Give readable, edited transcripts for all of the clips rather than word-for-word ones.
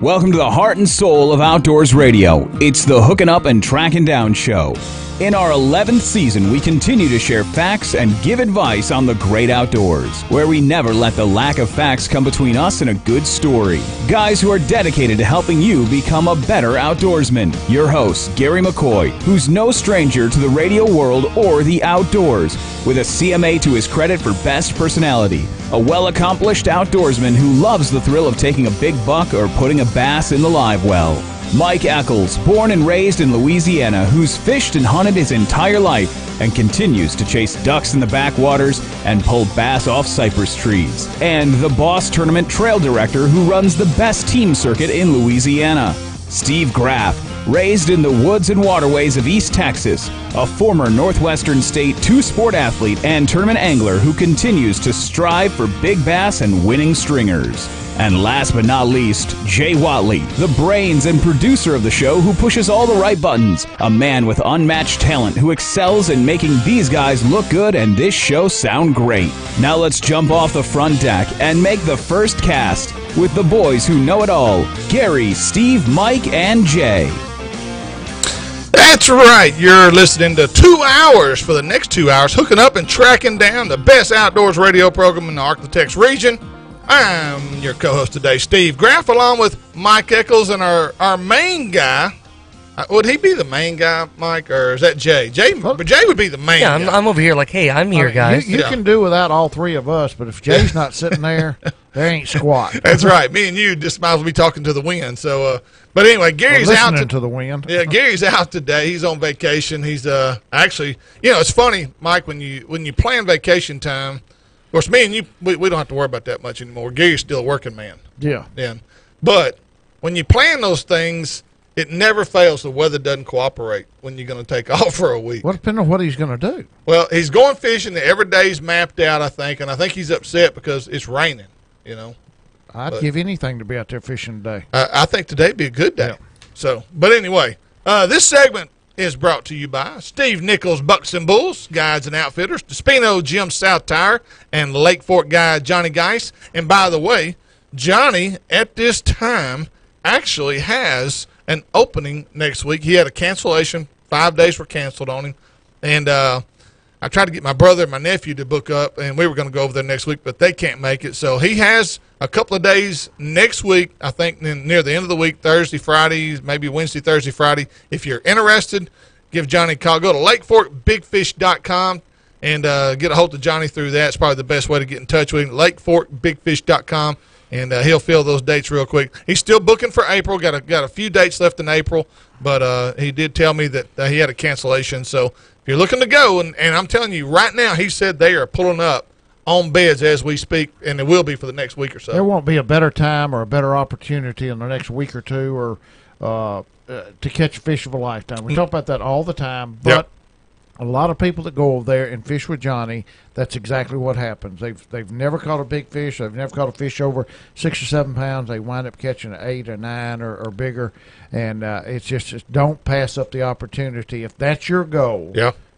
Welcome to the heart and soul of Outdoors Radio. It's the Hooking Up and Tracking Down Show. In our 11th season, we continue to share facts and give advice on the great outdoors, where we never let the lack of facts come between us and a good story. Guys who are dedicated to helping you become a better outdoorsman. Your host, Gary McCoy, who's no stranger to the radio world or the outdoors, with a CMA to his credit for best personality. A well-accomplished outdoorsman who loves the thrill of taking a big buck or putting a bass in the live well. Mike Eccles, born and raised in Louisiana, who's fished and hunted his entire life and continues to chase ducks in the backwaters and pull bass off cypress trees. And the Boss Tournament Trail Director who runs the best team circuit in Louisiana. Steve Graff, raised in the woods and waterways of East Texas, a former Northwestern State two-sport athlete and tournament angler who continues to strive for big bass and winning stringers. And last but not least, Jay Watley, the brains and producer of the show who pushes all the right buttons, a man with unmatched talent who excels in making these guys look good and this show sound great. Now let's jump off the front deck and make the first cast with the boys who know it all, Gary, Steve, Mike, and Jay. That's right. You're listening to 2 hours for the next 2 hours, hooking up and tracking down the best outdoors radio program in the Ark-La-Tex region. I'm your co-host today, Steve Graff, along with Mike Eccles and our main guy. Would he be the main guy, Mike, or is that Jay? Jay would be the main guy. I'm over here like, hey, I'm here, guys. You can do without all three of us, but if Jay's not sitting there, there ain't squat. That's right. Me and you just might as well be talking to the wind. So, but anyway, Gary's out to the wind. Yeah, Gary's out today. He's on vacation. He's actually, it's funny, Mike, when you plan vacation time. Of course, me and you, we don't have to worry about that much anymore. Gary's still a working man. Yeah. But when you plan those things, it never fails. The weather doesn't cooperate when you're going to take off for a week. Well, depending on what he's going to do. Well, he's going fishing. Every day's mapped out, I think, and I think he's upset because it's raining, I'd give anything to be out there fishing today. I think today'd be a good day. Yeah. So, but anyway, this segment is brought to you by Steve Nichols Bucks and Bulls, Guides and Outfitters, Despino Jim South Tire, and Lake Fork guide Johnny Geis. And by the way, Johnny, at this time, actually has an opening next week. He had a cancellation. 5 days were canceled on him. And I tried to get my brother and my nephew to book up, and we were going to go over there next week, but they can't make it. So he has a couple of days next week, I think near the end of the week, Thursday, Friday, maybe Wednesday, Thursday, Friday. If you're interested, give Johnny a call. Go to lakeforkbigfish.com and get a hold of Johnny through that. It's probably the best way to get in touch with him, lakeforkbigfish.com, and he'll fill those dates real quick. He's still booking for April, got a few dates left in April, but he did tell me that he had a cancellation. So if you're looking to go, and I'm telling you right now, he said they are pulling up on beds as we speak, and it will be for the next week or so. There won't be a better time or a better opportunity in the next week or two or to catch a fish of a lifetime. We talk about that all the time, but a lot of people that go over there and fish with Johnny, that's exactly what happens. They've never caught a big fish. They've never caught a fish over 6 or 7 pounds. They wind up catching an 8 or 9 or bigger, and it's just don't pass up the opportunity. If that's your goal,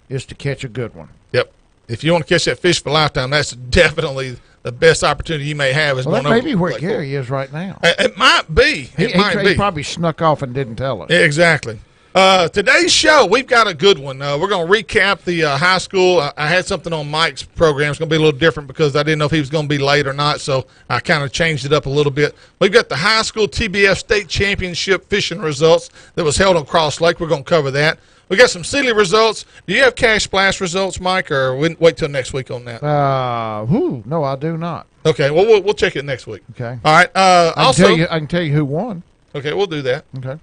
is to catch a good one. Yep. If you want to catch that fish for a lifetime, that's definitely the best opportunity you may have. That may be where Gary is right now. It might be. He probably snuck off and didn't tell us. Exactly. Today's show, we've got a good one. We're going to recap the high school. I had something on Mike's program. It's going to be a little different because I didn't know if he was going to be late or not, so I kind of changed it up a little bit. We've got the high school TBF state championship fishing results that was held on Cross Lake. We're going to cover that. We got some Sealy results. Do you have Cash Splash results, Mike, or wait till next week on that? No, I do not. Okay, well, we'll check it next week. Okay. All right. I can tell you who won. Okay, we'll do that. Okay.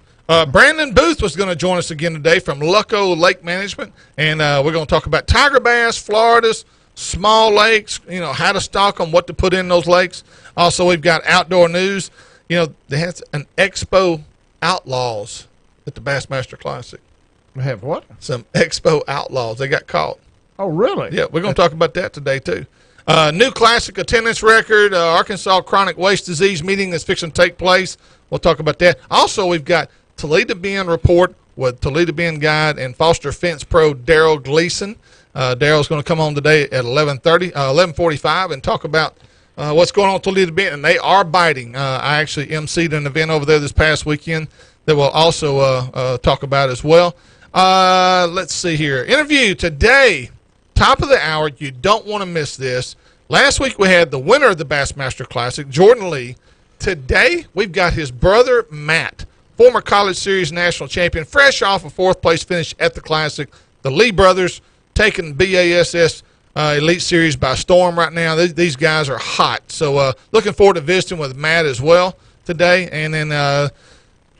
Brandon Booth was going to join us again today from Lucco Lake Management, and we're going to talk about tiger bass, Florida's small lakes, how to stock them, what to put in those lakes. Also, we've got outdoor news. They had an Expo Outlaws at the Bassmaster Classic. We have what? Some Expo Outlaws. They got caught. Oh, really? Yeah, we're going to talk about that today, too. New classic attendance record, Arkansas Chronic Waste Disease meeting that's fixing to take place. We'll talk about that. Also, we've got Toledo Bend report with Toledo Bend guide and Foster Fence Pro Daryl Gleason. Daryl's going to come on today at 11:45 and talk about what's going on at Toledo Bend, and they are biting. I actually emceed an event over there this past weekend that we'll also talk about as well. Let's see here. Interview today, top of the hour. You don't want to miss this. Last week we had the winner of the Bassmaster Classic, Jordan Lee. Today we've got his brother, Matt, former College Series national champion, fresh off a fourth-place finish at the Classic. The Lee brothers taking BASS Elite Series by storm right now. These guys are hot. So looking forward to visiting with Matt as well today. And then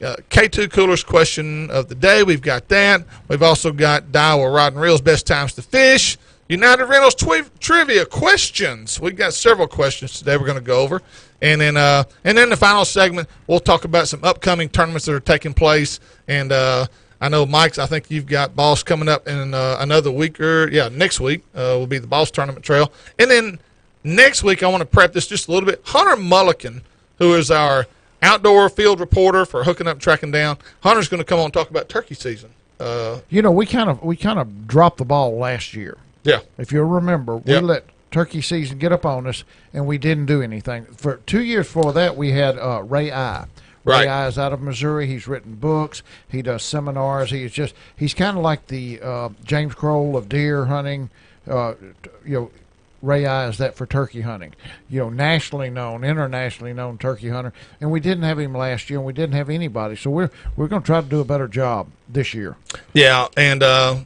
K2 Coolers question of the day, we've got that. We've also got Daiwa Rod and Reel's best times to fish. United Rentals trivia questions. We've got several questions today we're going to go over. And then the final segment, we'll talk about some upcoming tournaments that are taking place. And I know, Mike's, I think you've got Boss coming up in another week next week will be the Boss Tournament Trail. And then next week, I want to prep this just a little bit. Hunter Mulliken, who is our outdoor field reporter for Hooking Up, Tracking Down. Hunter's going to come on and talk about turkey season. We kind of dropped the ball last year. Yeah. If you'll remember, we let turkey season get up on us, and we didn't do anything. For 2 years before that, we had Ray I. Ray I is out of Missouri. He's written books. He does seminars. He's kind of like the James Kroll of deer hunting. Ray I is that for turkey hunting. Nationally known, internationally known turkey hunter. And we didn't have him last year, and we didn't have anybody. So we're going to try to do a better job this year. Yeah, and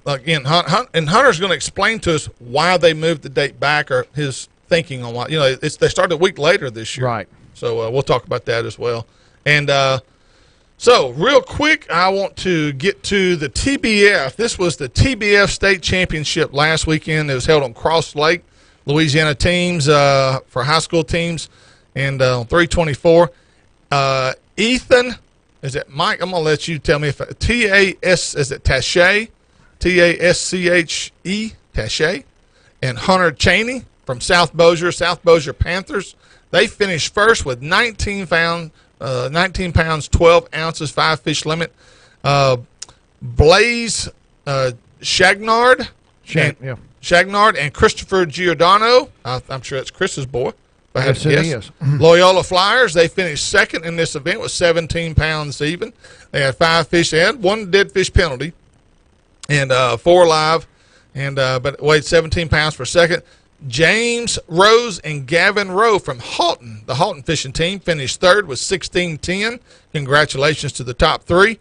again, Hunter's going to explain to us why they moved the date back, or his thinking on why. They started a week later this year. Right. So we'll talk about that as well. And so real quick, I want to get to the TBF. This was the TBF State Championship last weekend. It was held on Cross Lake. Louisiana teams for high school teams, and 324. Ethan, is it Mike? I'm gonna let you tell me if T-A-S, is it Taché, T-A-S-C-H-E, Taché, and Hunter Cheney from South Bossier Panthers. They finished first with 19 pounds, 12 ounces, 5 fish limit. Blaze Shagnard. Shagnard and Christopher Giordano, I'm sure that's Chris's boy. Yes, it is. Loyola Flyers, they finished second in this event with 17 pounds even. They had 5 fish. They had 1 dead fish penalty and 4 live, and but weighed 17 pounds for second. James Rose and Gavin Rowe from Halton, the Halton fishing team, finished third with 16-10. Congratulations to the top 3.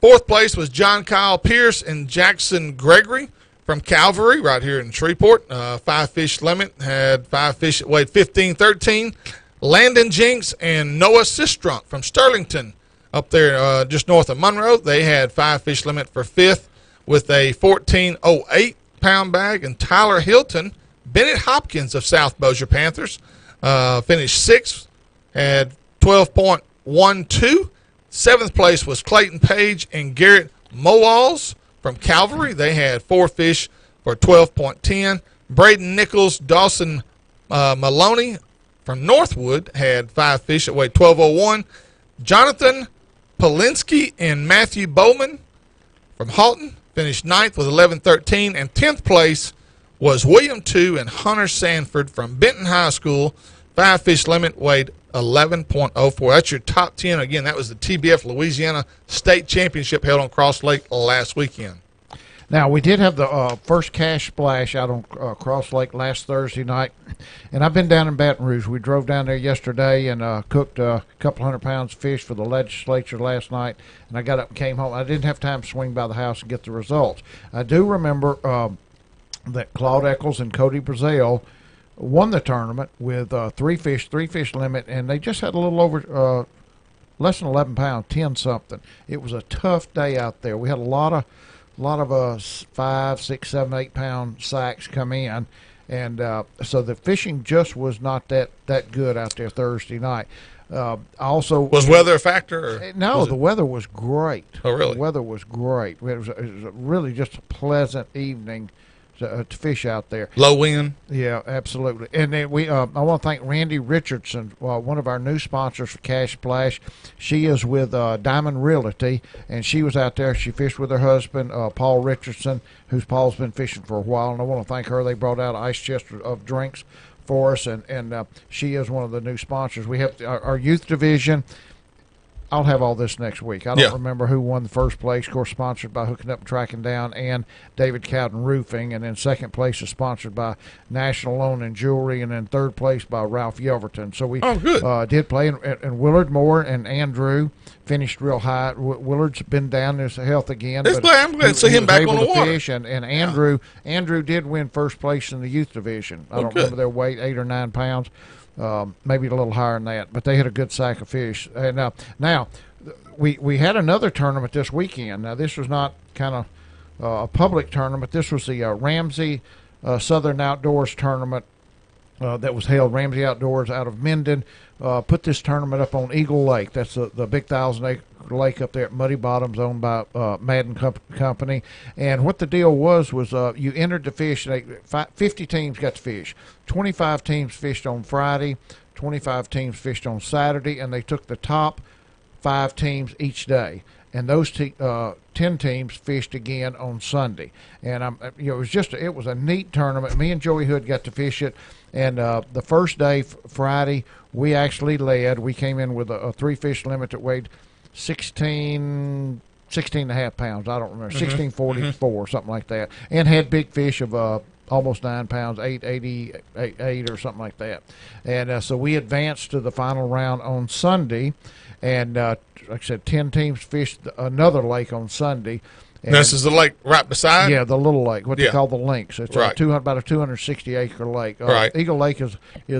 Fourth place was John Kyle Pierce and Jackson Gregory from Calvary, right here in Shreveport. 5 fish limit, had 5 fish that weighed 15-13. Landon Jinks and Noah Sistrunk from Sterlington, up there just north of Monroe. They had 5 fish limit for 5th with a 14.08 pound bag. And Tyler Hilton, Bennett Hopkins of South Bossier Panthers, finished 6th, had 12.12. 7th place was Clayton Page and Garrett Mowalls from Calvary. They had 4 fish for 12.10. Braden Nichols, Dawson Maloney from Northwood had 5 fish that weighed 12.01. Jonathan Polinsky and Matthew Bowman from Halton finished 9th with 11.13. And 10th place was William II and Hunter Sanford from Benton High School. 5 fish limit, weighed 11.04. That's your top 10. Again, that was the TBF Louisiana State Championship held on Cross Lake last weekend. Now, we did have the first cash splash out on Cross Lake last Thursday night, and I've been down in Baton Rouge. We drove down there yesterday and cooked a couple 100 pounds of fish for the legislature last night, and I got up and came home. I didn't have time to swing by the house and get the results. I do remember that Claude Eccles and Cody Brazil won the tournament with 3 fish limit, and they just had a little over less than 11 pounds, 10 something. It was a tough day out there. We had a lot of 5, 6, 7, 8 pound sacks come in, and so the fishing just was not that good out there Thursday night. Also, was weather a factor? Or no, the weather was great. Oh, really? The weather was great. It was really just a pleasant evening to fish out there. Low wind. Yeah, absolutely. And then I want to thank Randy Richardson, one of our new sponsors for Cash Splash. She is with Diamond Realty, and she was out there. She fished with her husband, Paul Richardson, whose Paul's been fishing for a while, and I want to thank her. They brought out an ice chest of drinks for us, and she is one of the new sponsors. We have our youth division. I'll have all this next week. I don't remember who won the first place. Of course, sponsored by Hooking Up and Tracking Down and David Cowden Roofing. And then second place is sponsored by National Loan and Jewelry. And then third place by Ralph Yelverton. So we did play. And Willard Moore and Andrew finished real high. Willard's been down in his health again. I'm glad to see him back on the water. Fish. And Andrew did win first place in the youth division. I don't remember their weight, 8 or 9 pounds. Maybe a little higher than that, but they had a good sack of fish. And now we had another tournament this weekend. Now this was not kind of a public tournament. This was the Ramsey Southern Outdoors tournament that was held. Ramsey Outdoors out of Minden put this tournament up on Eagle Lake. That's the big 1,000-acre lake up there at Muddy Bottoms, owned by Madden Company. And what the deal was you entered the fish. 50 teams got to fish. 25 teams fished on Friday. 25 teams fished on Saturday, and they took the top 5 teams each day. And those 10 teams fished again on Sunday. And it was a neat tournament. Me and Joey Hood got to fish it. And the first day, Friday, we actually led. We came in with a 3-fish limit that weighed 16 and a half pounds. I don't remember, 1644, something like that. And had big fish of almost 9 pounds, 888 or something like that. And so we advanced to the final round on Sunday. And like I said, 10 teams fished another lake on Sunday. And this is the lake right beside? Yeah, the little lake, what they call the links. It's about a 260-acre lake. Eagle Lake is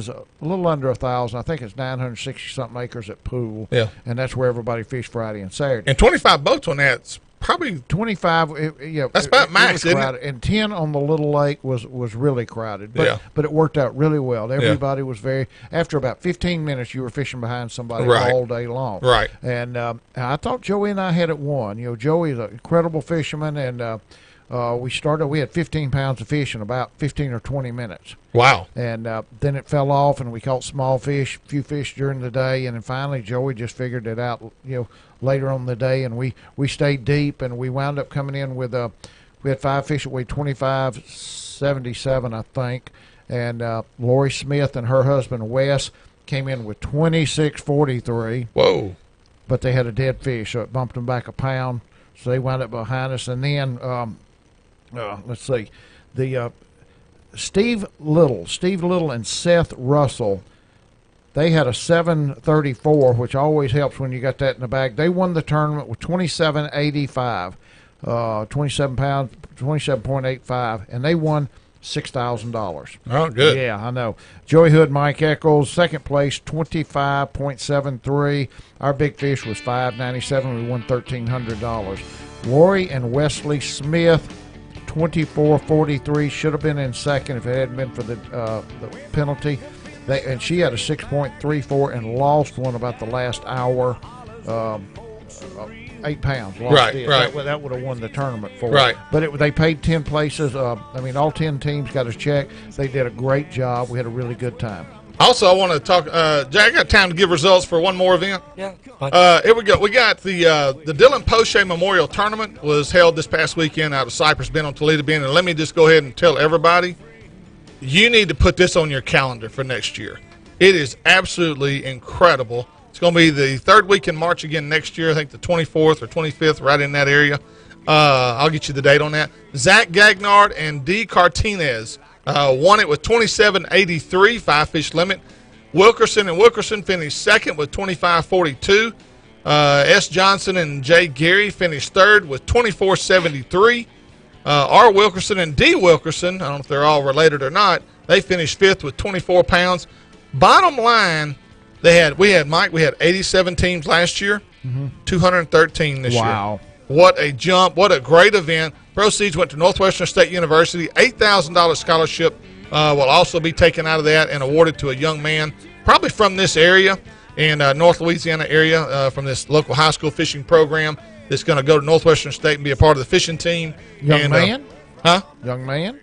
a little under 1,000. I think it's 960-something acres at Pool. Yeah. And that's where everybody fished Friday and Saturday. And 25 boats on that's probably 25. That's about max, isn't it? And 10 on the little lake was really crowded. But it worked out really well. Everybody was after about 15 minutes, you were fishing behind somebody all day long. Right. And I thought Joey and I had it won. Joey is an incredible fisherman, and we had 15 pounds of fish in about 15 or 20 minutes. Wow. And then it fell off, and we caught small fish, few fish during the day, and then finally Joey just figured it out, later on in the day, and we stayed deep, and we wound up coming in with we had 5 fish that weighed 25.77, I think, and Lori Smith and her husband Wes came in with 26.43. Whoa. But they had a dead fish, so it bumped them back a pound, so they wound up behind us. And then let's see, the Steve Little and Seth Russell, they had a 734, which always helps when you got that in the bag. They won the tournament with 27.85, 27 pounds, 27.85, and they won $6,000. Oh, good. Yeah, I know. Joey Hood, Mike Eccles, second place, 25.73. Our big fish was $5.97. We won $1,300. Lori and Wesley Smith, 24.43. Should have been in second if it hadn't been for the penalty. And she had a 6.34 and lost one about the last hour, 8 pounds. Right. That would have won the tournament for right. But they paid 10 places. All 10 teams got us checked. They did a great job. We had a really good time. Also, I want to talk, Jack, I got time to give results for one more event? Yeah. Here we go. We got the Dylan Poche Memorial Tournament was held this past weekend out of Cypress Bend on Toledo Bend. And let me just go ahead and tell everybody, you need to put this on your calendar for next year. It is absolutely incredible. It's going to be the third week in March again next year. I think the 24th or 25th, right in that area. I'll get you the date on that. Zach Gagnard and D. Cartinez won it with 27.83, 5-fish limit. Wilkerson finished second with 25.42. S. Johnson and Jay Gary finished third with 24.73. R. Wilkerson and D. Wilkerson, I don't know if they're all related or not, they finished fifth with 24 pounds. Bottom line, we had 87 teams last year, 213 this year. Wow. What a jump. What a great event. Proceeds went to Northwestern State University. $8,000 scholarship will also be taken out of that and awarded to a young man, probably from this area in North Louisiana area, from this local high school fishing program that's going to go to Northwestern State and be a part of the fishing team. Young man? Huh? Young man?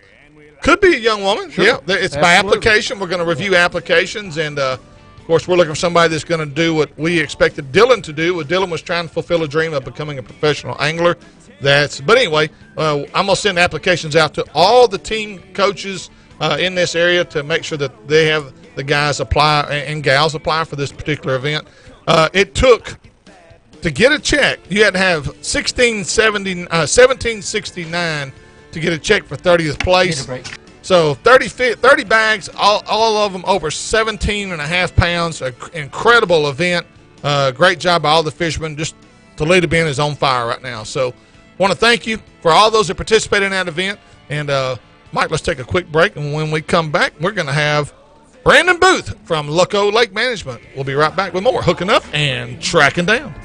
Could be a young woman. Sure. Yeah, it's by application. We're going to review applications, and of course, we're looking for somebody that's going to do what we expected Dylan to do. Dylan was trying to fulfill a dream of becoming a professional angler. But anyway, I'm going to send applications out to all the team coaches, in this area to make sure that they have the guys apply and gals apply for this particular event. It took, to get a check, you had to have 1769 to get a check for 30th place. So 30 bags, all of them over 17 and a half pounds. An incredible event. Great job by all the fishermen. Just Toledo Bend is on fire right now. So want to thank you for all those that participated in that event. And Mike, let's take a quick break. And when we come back, we're going to have Brandon Booth from Lucko Lake Management. We'll be right back with more Hooking Up and Tracking Down.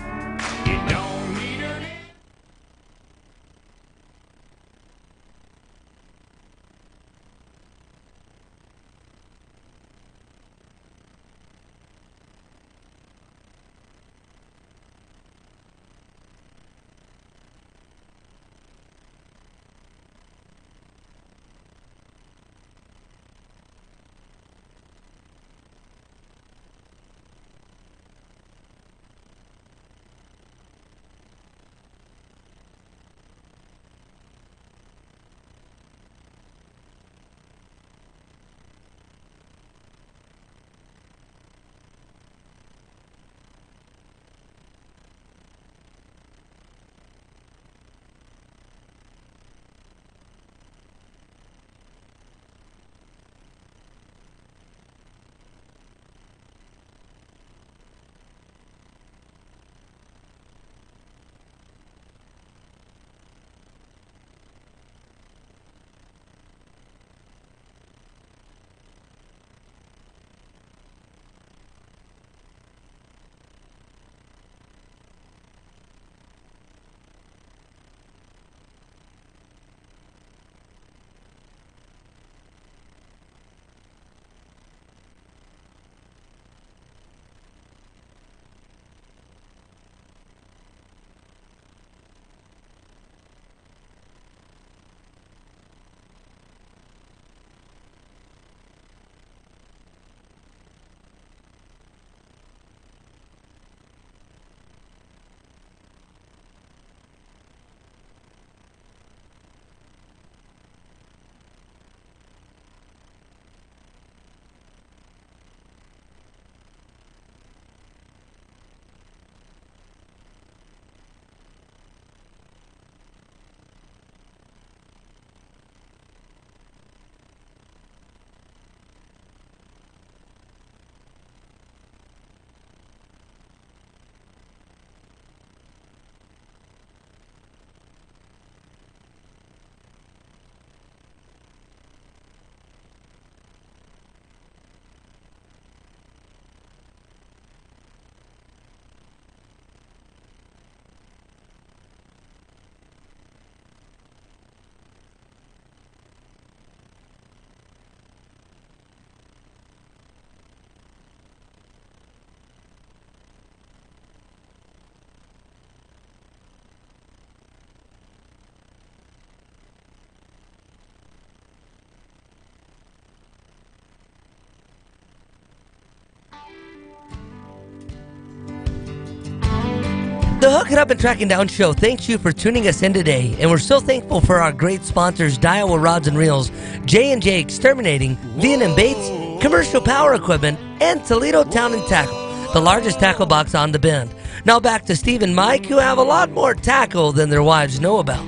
The Hook It Up and Tracking Down show thanks you for tuning us in today, and we're so thankful for our great sponsors, Daiwa Rods and Reels, J&J Exterminating, V&M Baits, Commercial Power Equipment, and Toledo Town and Tackle, the largest tackle box on the Bend. Now back to Steve and Mike, who have a lot more tackle than their wives know about.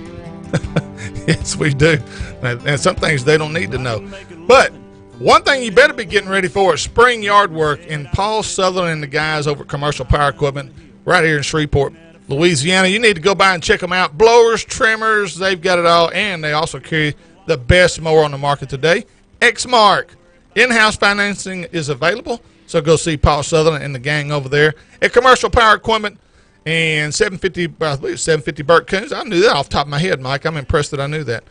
Yes, we do. And some things they don't need to know. But one thing you better be getting ready for is spring yard work, and Paul Sutherland and the guys over at Commercial Power Equipment right here in Shreveport, Louisiana. You need to go by and check them out. Blowers, trimmers, they've got it all, and they also carry the best mower on the market today, Exmark. In-house financing is available, so go see Paul Sutherland and the gang over there at Commercial Power Equipment and 750, I believe 750 Burt Coons. I knew that off the top of my head, Mike. I'm impressed that I knew that.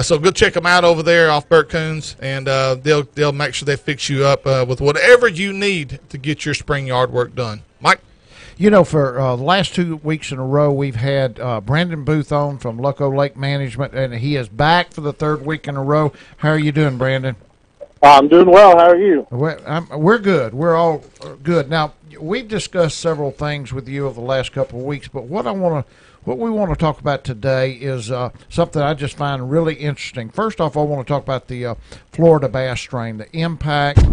So go check them out over there off Burt Coons, and they'll make sure they fix you up with whatever you need to get your spring yard work done. Mike? You know, for the last 2 weeks in a row, we've had Brandon Booth on from Lucko Lake Management, and he is back for the third week in a row. How are you doing, Brandon? I'm doing well. How are you? We're good. We're all good. Now, we've discussed several things with you over the last couple of weeks, but what I want what we want to talk about today is something I just find really interesting. First off, I want to talk about the Florida bass strain, the impact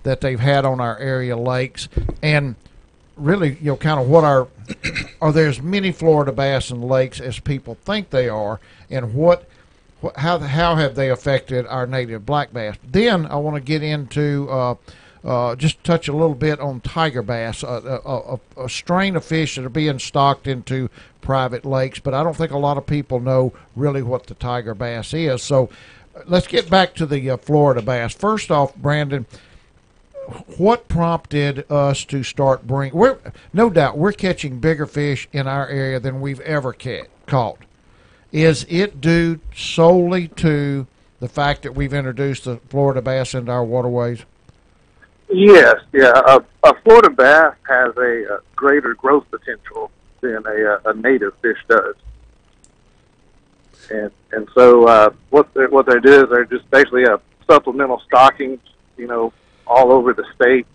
that they've had on our area lakes, and really, kind of what are there as many Florida bass in lakes as people think they are, and how have they affected our native black bass? Then I want to get into just touch a little bit on tiger bass, a strain of fish that are being stocked into private lakes, but I don't think a lot of people know really what the tiger bass is. So let's get back to the Florida bass. First off, Brandon, what prompted us to start no doubt we're catching bigger fish in our area than we've ever caught. Is it due solely to the fact that we've introduced the Florida bass into our waterways? Yes, yeah. A Florida bass has a greater growth potential than a native fish does. And so what they do is they're just basically supplemental stockings, all over the state,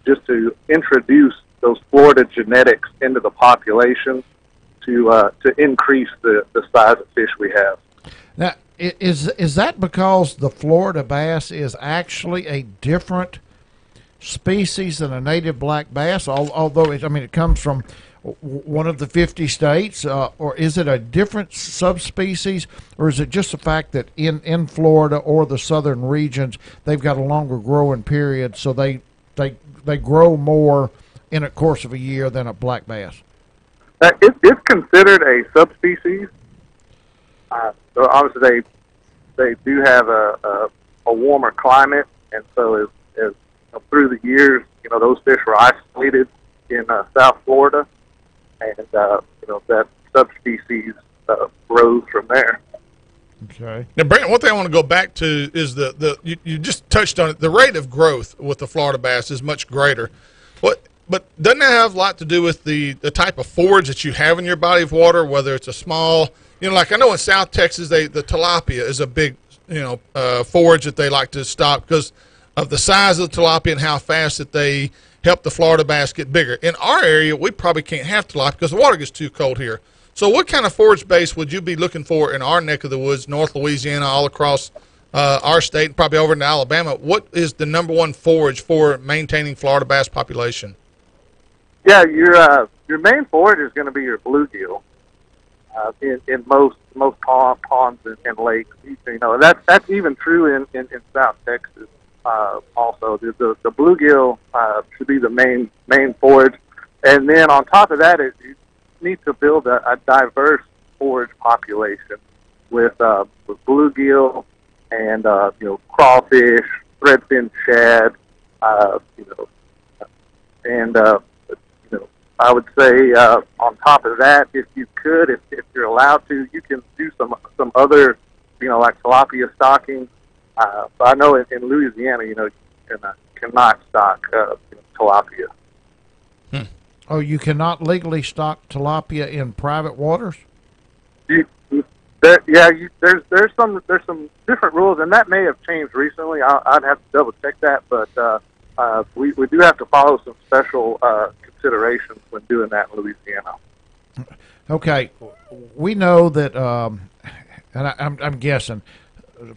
just to introduce those Florida genetics into the population to increase the size of fish we have. Now, is that because the Florida bass is actually a different species than a native black bass, although it comes from one of the 50 states, or is it a different subspecies, or is it just the fact that in Florida or the southern regions they've got a longer growing period, so they grow more in a course of a year than a black bass? It's considered a subspecies. So obviously they do have a warmer climate, and so as through the years, those fish were isolated in South Florida, and that subspecies grows from there. Okay. Now, Brandon, one thing I want to go back to is you just touched on it. The rate of growth with the Florida bass is much greater. But doesn't that have a lot to do with the type of forage that you have in your body of water, whether it's a small, like I know in South Texas, the tilapia is a big, forage that they like to stock because of the size of the tilapia and how fast that they help the Florida bass get bigger. In our area, we probably can't have tilapia because the water gets too cold here. So what kind of forage base would you be looking for in our neck of the woods, North Louisiana, all across our state, and probably over into Alabama? What is the number one forage for maintaining Florida bass population? Yeah, your main forage is going to be your bluegill in most ponds and lakes. That's even true in South Texas. Also, the bluegill should be the main forage, and then on top of that, you need to build a diverse forage population with bluegill and crawfish, threadfin shad, and I would say on top of that, if you could, if you're allowed to, you can do some other, like tilapia stocking. But I know in Louisiana, you cannot stock tilapia. Oh, you cannot legally stock tilapia in private waters? There's some different rules, and that may have changed recently. I'd have to double check that, but we do have to follow some special considerations when doing that in Louisiana. Okay, we know that, and I'm guessing,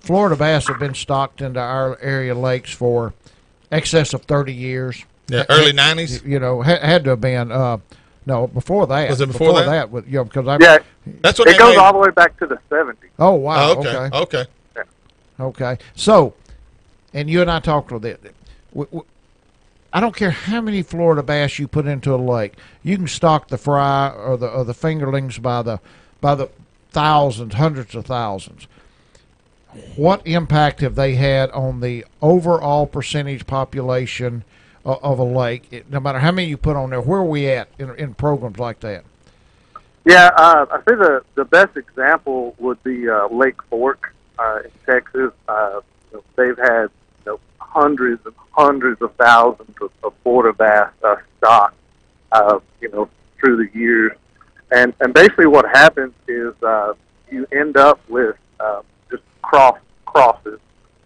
Florida bass have been stocked into our area lakes for excess of 30 years. Yeah, early 90s. Had to have been. No, before that. Was it before that? That's what it goes all the way back to the 70s. Oh wow! Okay. Yeah. Okay. So, and you and I talked with it. I don't care how many Florida bass you put into a lake. You can stock the fry or the fingerlings by the thousands, hundreds of thousands. What impact have they had on the overall percentage population of a lake? No matter how many you put on there, where are we at in programs like that? Yeah, I think the best example would be Lake Fork in Texas. They've had hundreds and hundreds of thousands of Florida bass stocked, through the years, and basically what happens is you end up with just crosses.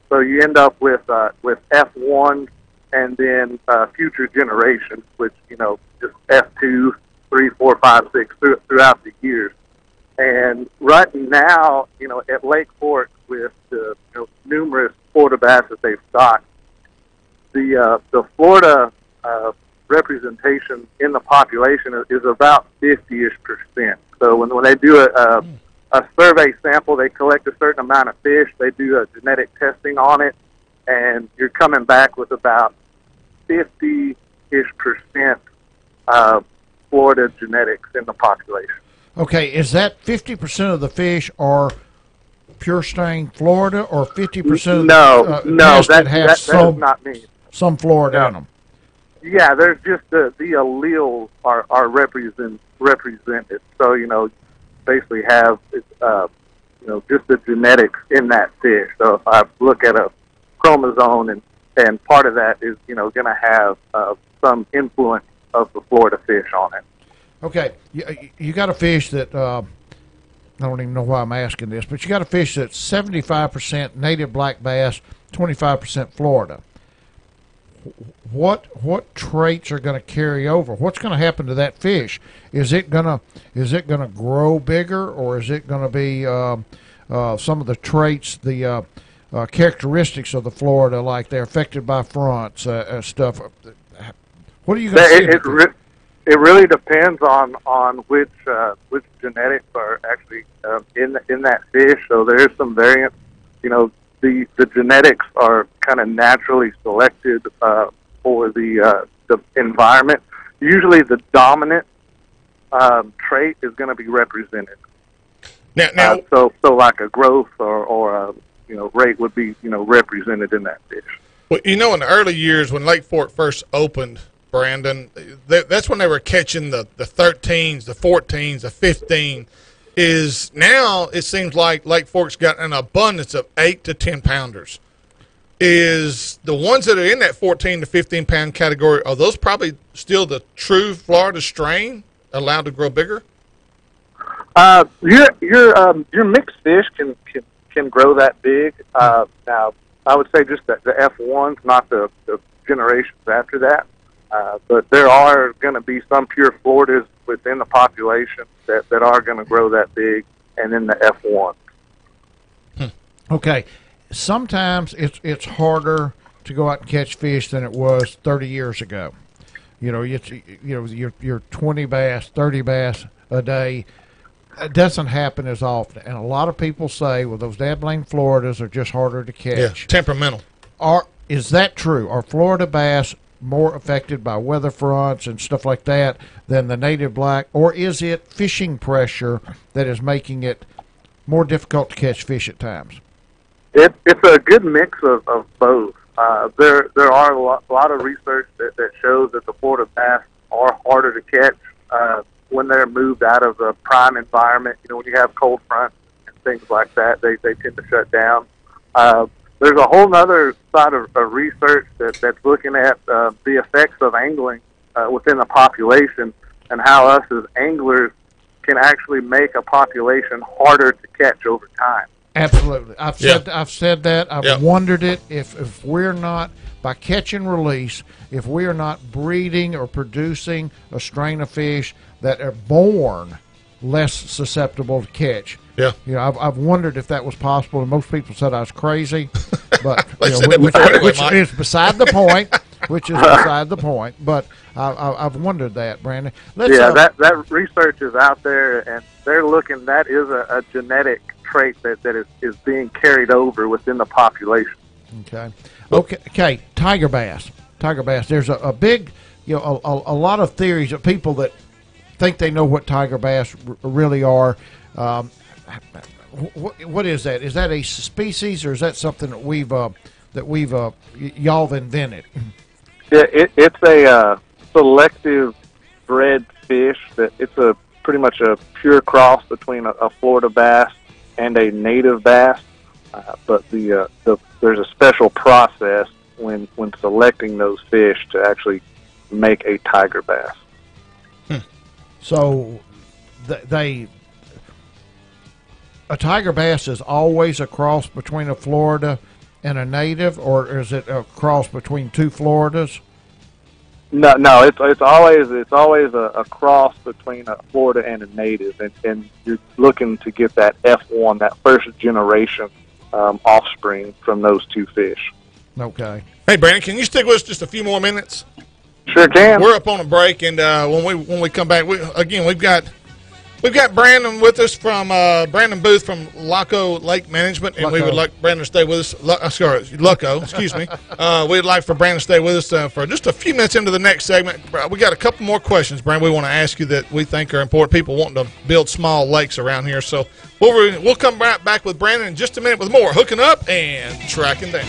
So you end up with F1 and then future generations, which just F2 3, 4, 5, 6 throughout the years. And right now, at Lake Fork with the numerous Florida bass that they've stocked, the Florida representation in the population is about 50-ish%. So when they do a survey sample, they collect a certain amount of fish, they do a genetic testing on it, and you're coming back with about 50-ish% Florida genetics in the population. Okay, is that 50% of the fish are pure strain Florida, or 50% of no, that have that does not mean some Florida in them? Yeah, there's just the alleles are represented. So basically have just the genetics in that fish. So if I look at a chromosome and part of that is going to have some influence of the Florida fish on it. Okay, you got a fish that I don't even know why I'm asking this, but you got a fish that's 75% native black bass, 25% Florida. What traits are going to carry over? What's going to happen to that fish? Is it gonna grow bigger, or is it going to be some of the traits, the characteristics of the Florida, like they're affected by fronts, stuff? What are you going to see? It really depends on which genetics are actually in that fish. So there is some variance. The genetics are kind of naturally selected for the environment. Usually, the dominant trait is going to be represented. Now, so like a growth or a rate would be represented in that fish. Well, in the early years when Lake Fork first opened, Brandon, that's when they were catching the 13s, the 14s, the 15. Is now it seems like Lake Fork's got an abundance of 8 to 10 pounders. Is the ones that are in that 14 to 15 pound category, are those probably still the true Florida strain allowed to grow bigger? Your mixed fish can grow that big. Now I would say just the F1s, not the generations after that. But there are going to be some pure Floridas within the population that are going to grow that big, and then the F1. Okay, sometimes it's harder to go out and catch fish than it was 30 years ago. Your 20 bass, 30 bass a day. It doesn't happen as often, and a lot of people say, well, those dabbling Floridas are just harder to catch. Yeah, temperamental. Is that true? Are Florida bass more affected by weather fronts and stuff like that than the native black, or is it fishing pressure that is making it more difficult to catch fish at times? It's a good mix of both. There are a lot of research that shows that the Florida bass are harder to catch when they're moved out of the prime environment. When you have cold fronts and things like that, they tend to shut down. There's a whole other side of research that's looking at the effects of angling within the population and how us as anglers can actually make a population harder to catch over time. Absolutely. I've said that. I've wondered it if we're not, by catch and release, if we are not breeding or producing a strain of fish that are born less susceptible to catch. Yeah. I've wondered if that was possible, and most people said I was crazy, but which is beside the point. Which is beside the point. But I've wondered that, Brandon. That research is out there, and they're looking. That is a genetic trait that is being carried over within the population. Okay. Tiger bass. There's a big, a lot of theories of people that think they know what tiger bass really are. What is that? Is that a species, or is that something that we've y'all have invented? Yeah, it's a selective bred fish. That it's pretty much a pure cross between a Florida bass and a native bass. But there's a special process when selecting those fish to actually make a tiger bass. So a tiger bass is always a cross between a Florida and a native, or is it a cross between two Floridas? No, it's always a cross between a Florida and a native, and you're looking to get that F1, that first generation offspring from those two fish. Okay. Hey, Brandon, can you stick with us just a few more minutes? Sure can. We're up on a break, and when we come back, we've got Brandon with us from Brandon Booth from Loco Lake Management, and we would like Brandon to stay with us. Loco, excuse me. We'd like for Brandon to stay with us for just a few minutes into the next segment. We got a couple more questions, Brandon, we want to ask you that we think are important. People wanting to build small lakes around here, so we'll come right back with Brandon in just a minute with more hooking up and tracking down.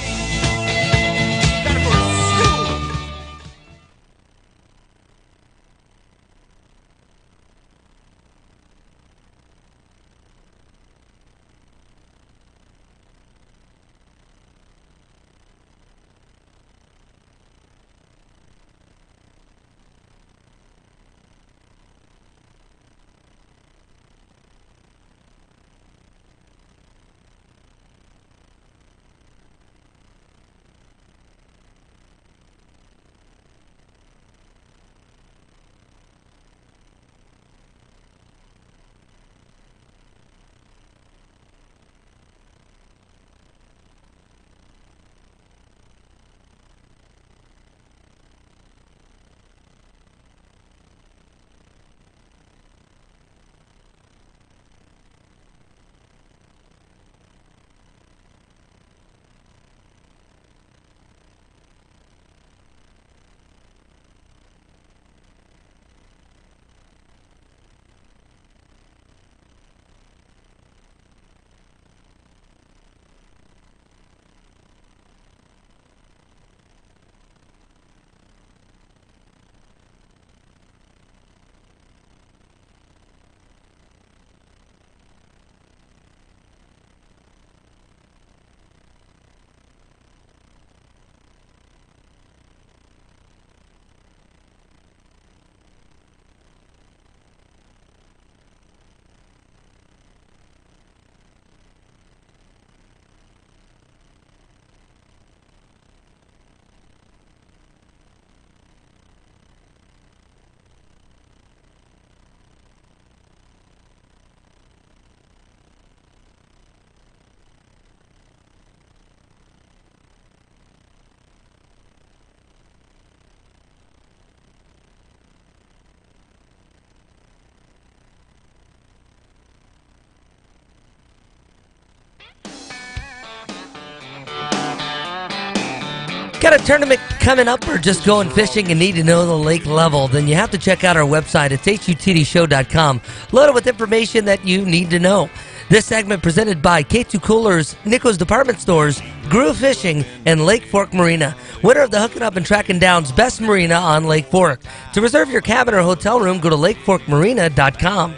Got a tournament coming up or just going fishing and need to know the lake level? Then you have to check out our website. It's HUTDshow.com. Loaded with information that you need to know. This segment presented by K2 Coolers, Nico's Department Stores, Groove Fishing, and Lake Fork Marina. Winner of the Hooking Up and Tracking Down's Best Marina on Lake Fork. To reserve your cabin or hotel room, go to lakeforkmarina.com.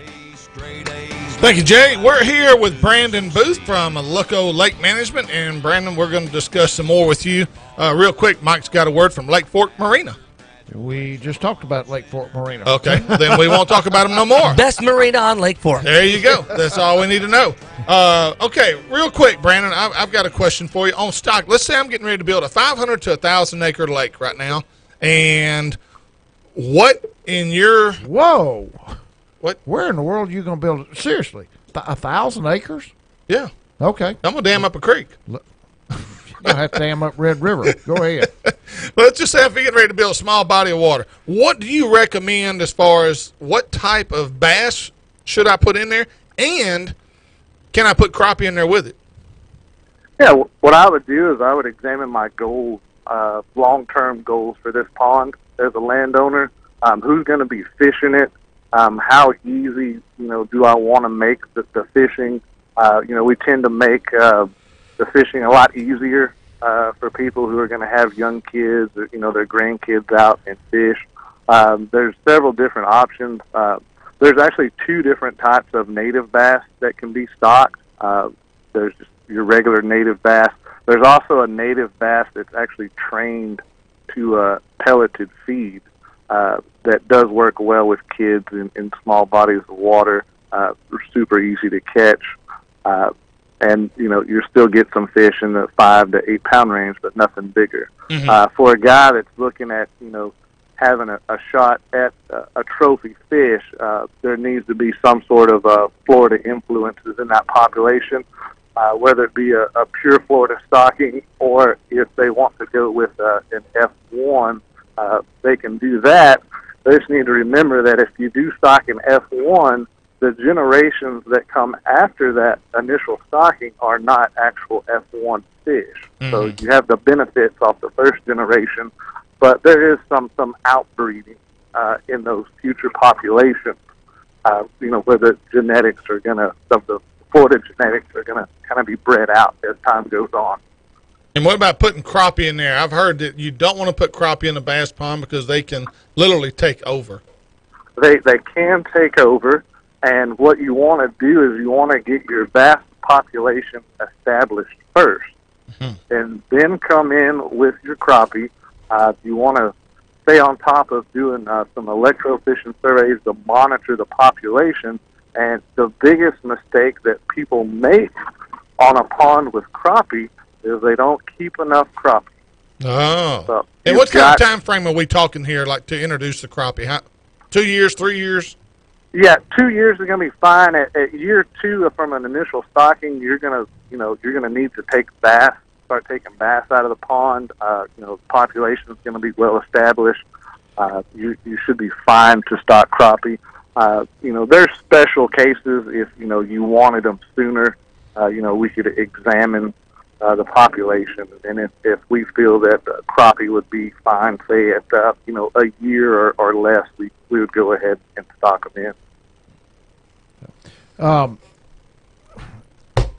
Thank you, Jay. We're here with Brandon Booth from Loco Lake Management. And, Brandon, we're going to discuss some more with you. Real quick, Mike's got a word from Lake Fork Marina. We just talked about Lake Fork Marina. Okay, then we won't talk about them no more. Best marina on Lake Fork. There you go. That's all we need to know. Okay, real quick, Brandon, I've got a question for you on stock. Let's say I'm getting ready to build a 500 to 1,000 acre lake right now. And what in your... Whoa. What? Where in the world are you going to build it? Seriously, 1,000 acres? Yeah. Okay. I'm going to dam up a creek. You're going to have to dam up Red River. Go ahead. Let's just say if you're getting ready to build a small body of water, what do you recommend as far as what type of bass should I put in there? And can I put crappie in there with it? Yeah, what I would do is I would examine my goals, long-term goals for this pond as a landowner. Who's going to be fishing it? How easy, do I want to make the fishing? We tend to make the fishing a lot easier for people who are going to have young kids or, their grandkids out and fish. There's several different options. There's actually two different types of native bass that can be stocked. There's just your regular native bass. There's also a native bass that's actually trained to pelleted feed. That does work well with kids in small bodies of water. They're super easy to catch. And, you still get some fish in the 5 to 8 pound range, but nothing bigger. Mm-hmm. For a guy that's looking at, having a shot at a trophy fish, there needs to be some sort of Florida influences in that population, whether it be a pure Florida stocking, or if they want to go with an F1, they can do that. They just need to remember that if you do stock an F1, the generations that come after that initial stocking are not actual F1 fish. So you have the benefits off the first generation, but there is some outbreeding in those future populations, where the genetics are the Florida genetics are going to kind of be bred out as time goes on. And what about putting crappie in there? I've heard that you don't want to put crappie in the bass pond because they can literally take over. They can take over. And what you want to do is you want to get your bass population established first, and then come in with your crappie. You want to stay on top of doing some electrofishing surveys to monitor the population. And the biggest mistake that people make on a pond with crappie is they don't keep enough crappie. Oh. So and what kind of time frame are we talking here, like to introduce the crappie? 2 years, 3 years? Yeah, 2 years is going to be fine. At year 2, from an initial stocking, you're going to need to start taking bass out of the pond. The population is going to be well established. You should be fine to stock crappie. There's special cases if you wanted them sooner. We could examine the population, and if we feel that crappie would be fine, say at a year or less, we would go ahead and stock them in.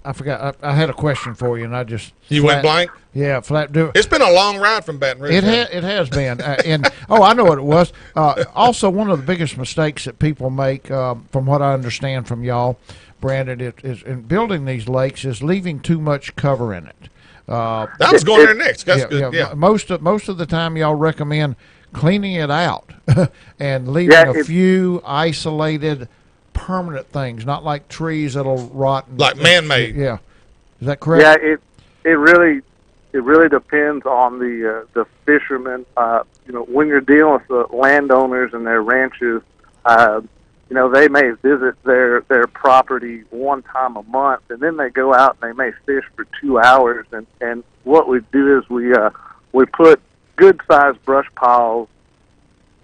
I forgot. I had a question for you, and I just went blank. Yeah, flat do it. It's been a long ride from Baton Rouge. It has been, and I know what it was. Also, one of the biggest mistakes that people make, from what I understand from y'all, Brandon, is in building these lakes is leaving too much cover in it. That was going there next. That's good. Yeah. Most of the time, y'all recommend cleaning it out and leaving a few isolated, permanent things, not like trees that'll rot. Like man-made. Yeah, is that correct? Yeah, it really depends on the fishermen. When you're dealing with the landowners and their ranches, they may visit their property one time a month, and then they go out and they may fish for 2 hours. And what we do is we put good-sized brush piles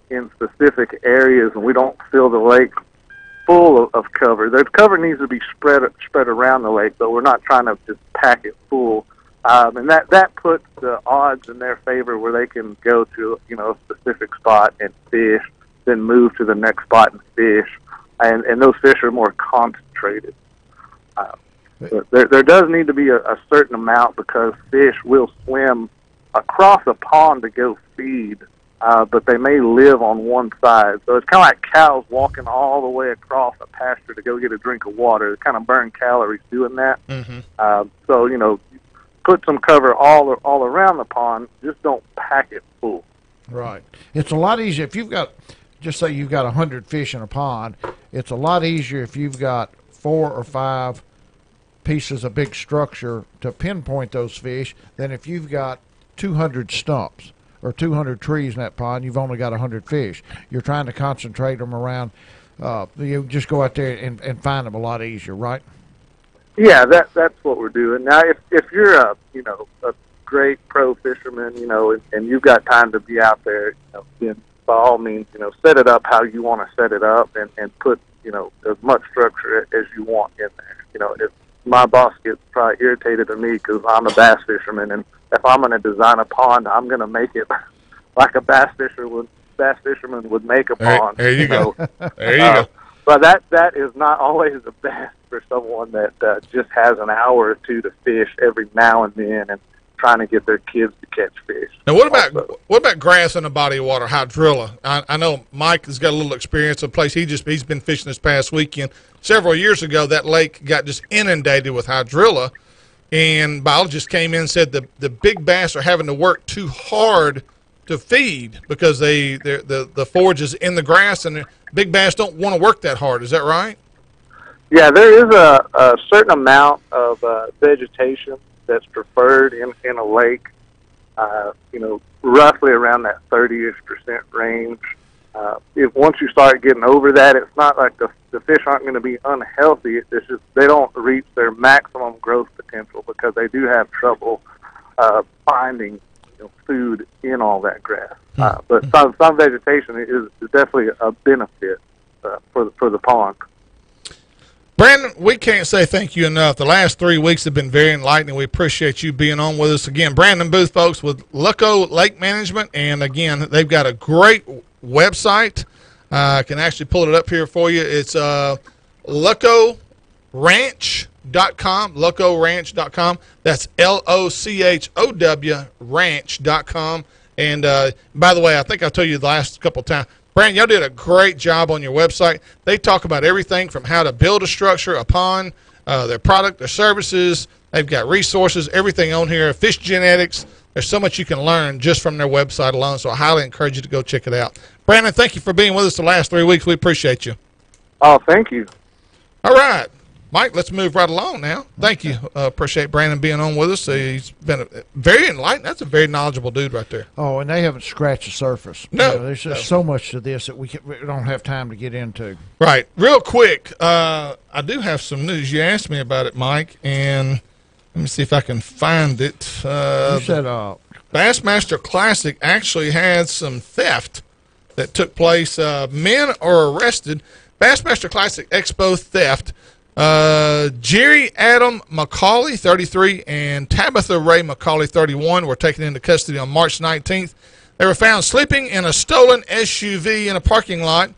in specific areas, and we don't fill the lake full of cover. The cover needs to be spread around the lake, but we're not trying to just pack it full. And that puts the odds in their favor where they can go to a specific spot and fish, then move to the next spot and fish, and those fish are more concentrated. There does need to be a certain amount because fish will swim across a pond to go feed, but they may live on one side. So it's kind of like cows walking all the way across a pasture to go get a drink of water. They kind of burn calories doing that. So, put some cover all around the pond. Just don't pack it full. Right. It's a lot easier if you've got, just say you've got 100 fish in a pond. It's a lot easier if you've got 4 or 5 pieces of big structure to pinpoint those fish than if you've got 200 stumps or 200 trees in that pond. You've only got 100 fish. You're trying to concentrate them around. You just go out there and find them a lot easier, right? Yeah, that's what we're doing now. If you're a great pro fisherman, and you've got time to be out there, then by all means, set it up how you want to set it up, and put as much structure as you want in there. If my boss gets probably irritated at me because I'm a bass fisherman, and if I'm going to design a pond, I'm going to make it like a bass fisherman would make a pond. There you go. There you go. But that is not always the best for someone that just has an hour or two to fish every now and then and trying to get their kids to catch fish. Now, what about grass in a body of water, hydrilla? I know Mike has got a little experience of a place he's been fishing this past weekend. Several years ago, that lake got just inundated with hydrilla, and biologists came in and said the big bass are having to work too hard to feed because the forage is in the grass, and the big bass don't want to work that hard. Is that right? Yeah, there is a certain amount of vegetation that's preferred in a lake, roughly around that 30-ish% range. If once you start getting over that, it's not like the fish aren't going to be unhealthy. It's just they don't reach their maximum growth potential because they do have trouble finding food in all that grass. But some vegetation is definitely a benefit for the pond. Brandon, we can't say thank you enough. The last 3 weeks have been very enlightening. We appreciate you being on with us. Again, Brandon Booth, folks, with Lucko Lake Management. And, again, they've got a great website. I can actually pull it up here for you. It's LuckoRanch.com, LuckoRanch.com. That's LOCHOW ranch.com. And, by the way, I think I told you the last couple of times, Brandon, y'all did a great job on your website. They talk about everything from how to build a structure, a pond, their product, their services. They've got resources, everything on here, fish genetics. There's so much you can learn just from their website alone, so I highly encourage you to go check it out. Brandon, thank you for being with us the last 3 weeks. We appreciate you. Oh, thank you. All right. Mike, let's move right along now. Thank you. Appreciate Brandon being on with us. He's been very enlightened. That's a very knowledgeable dude right there. Oh, and they haven't scratched the surface. No. There's just so much to this that we don't have time to get into. Right. Real quick, I do have some news. You asked me about it, Mike, and let me see if I can find it. You said Bassmaster Classic actually had some theft that took place. Men are arrested. Bassmaster Classic Expo theft. Jerry Adam McCauley, 33, and Tabitha Ray McCauley, 31, were taken into custody on March 19th. They were found sleeping in a stolen SUV in a parking lot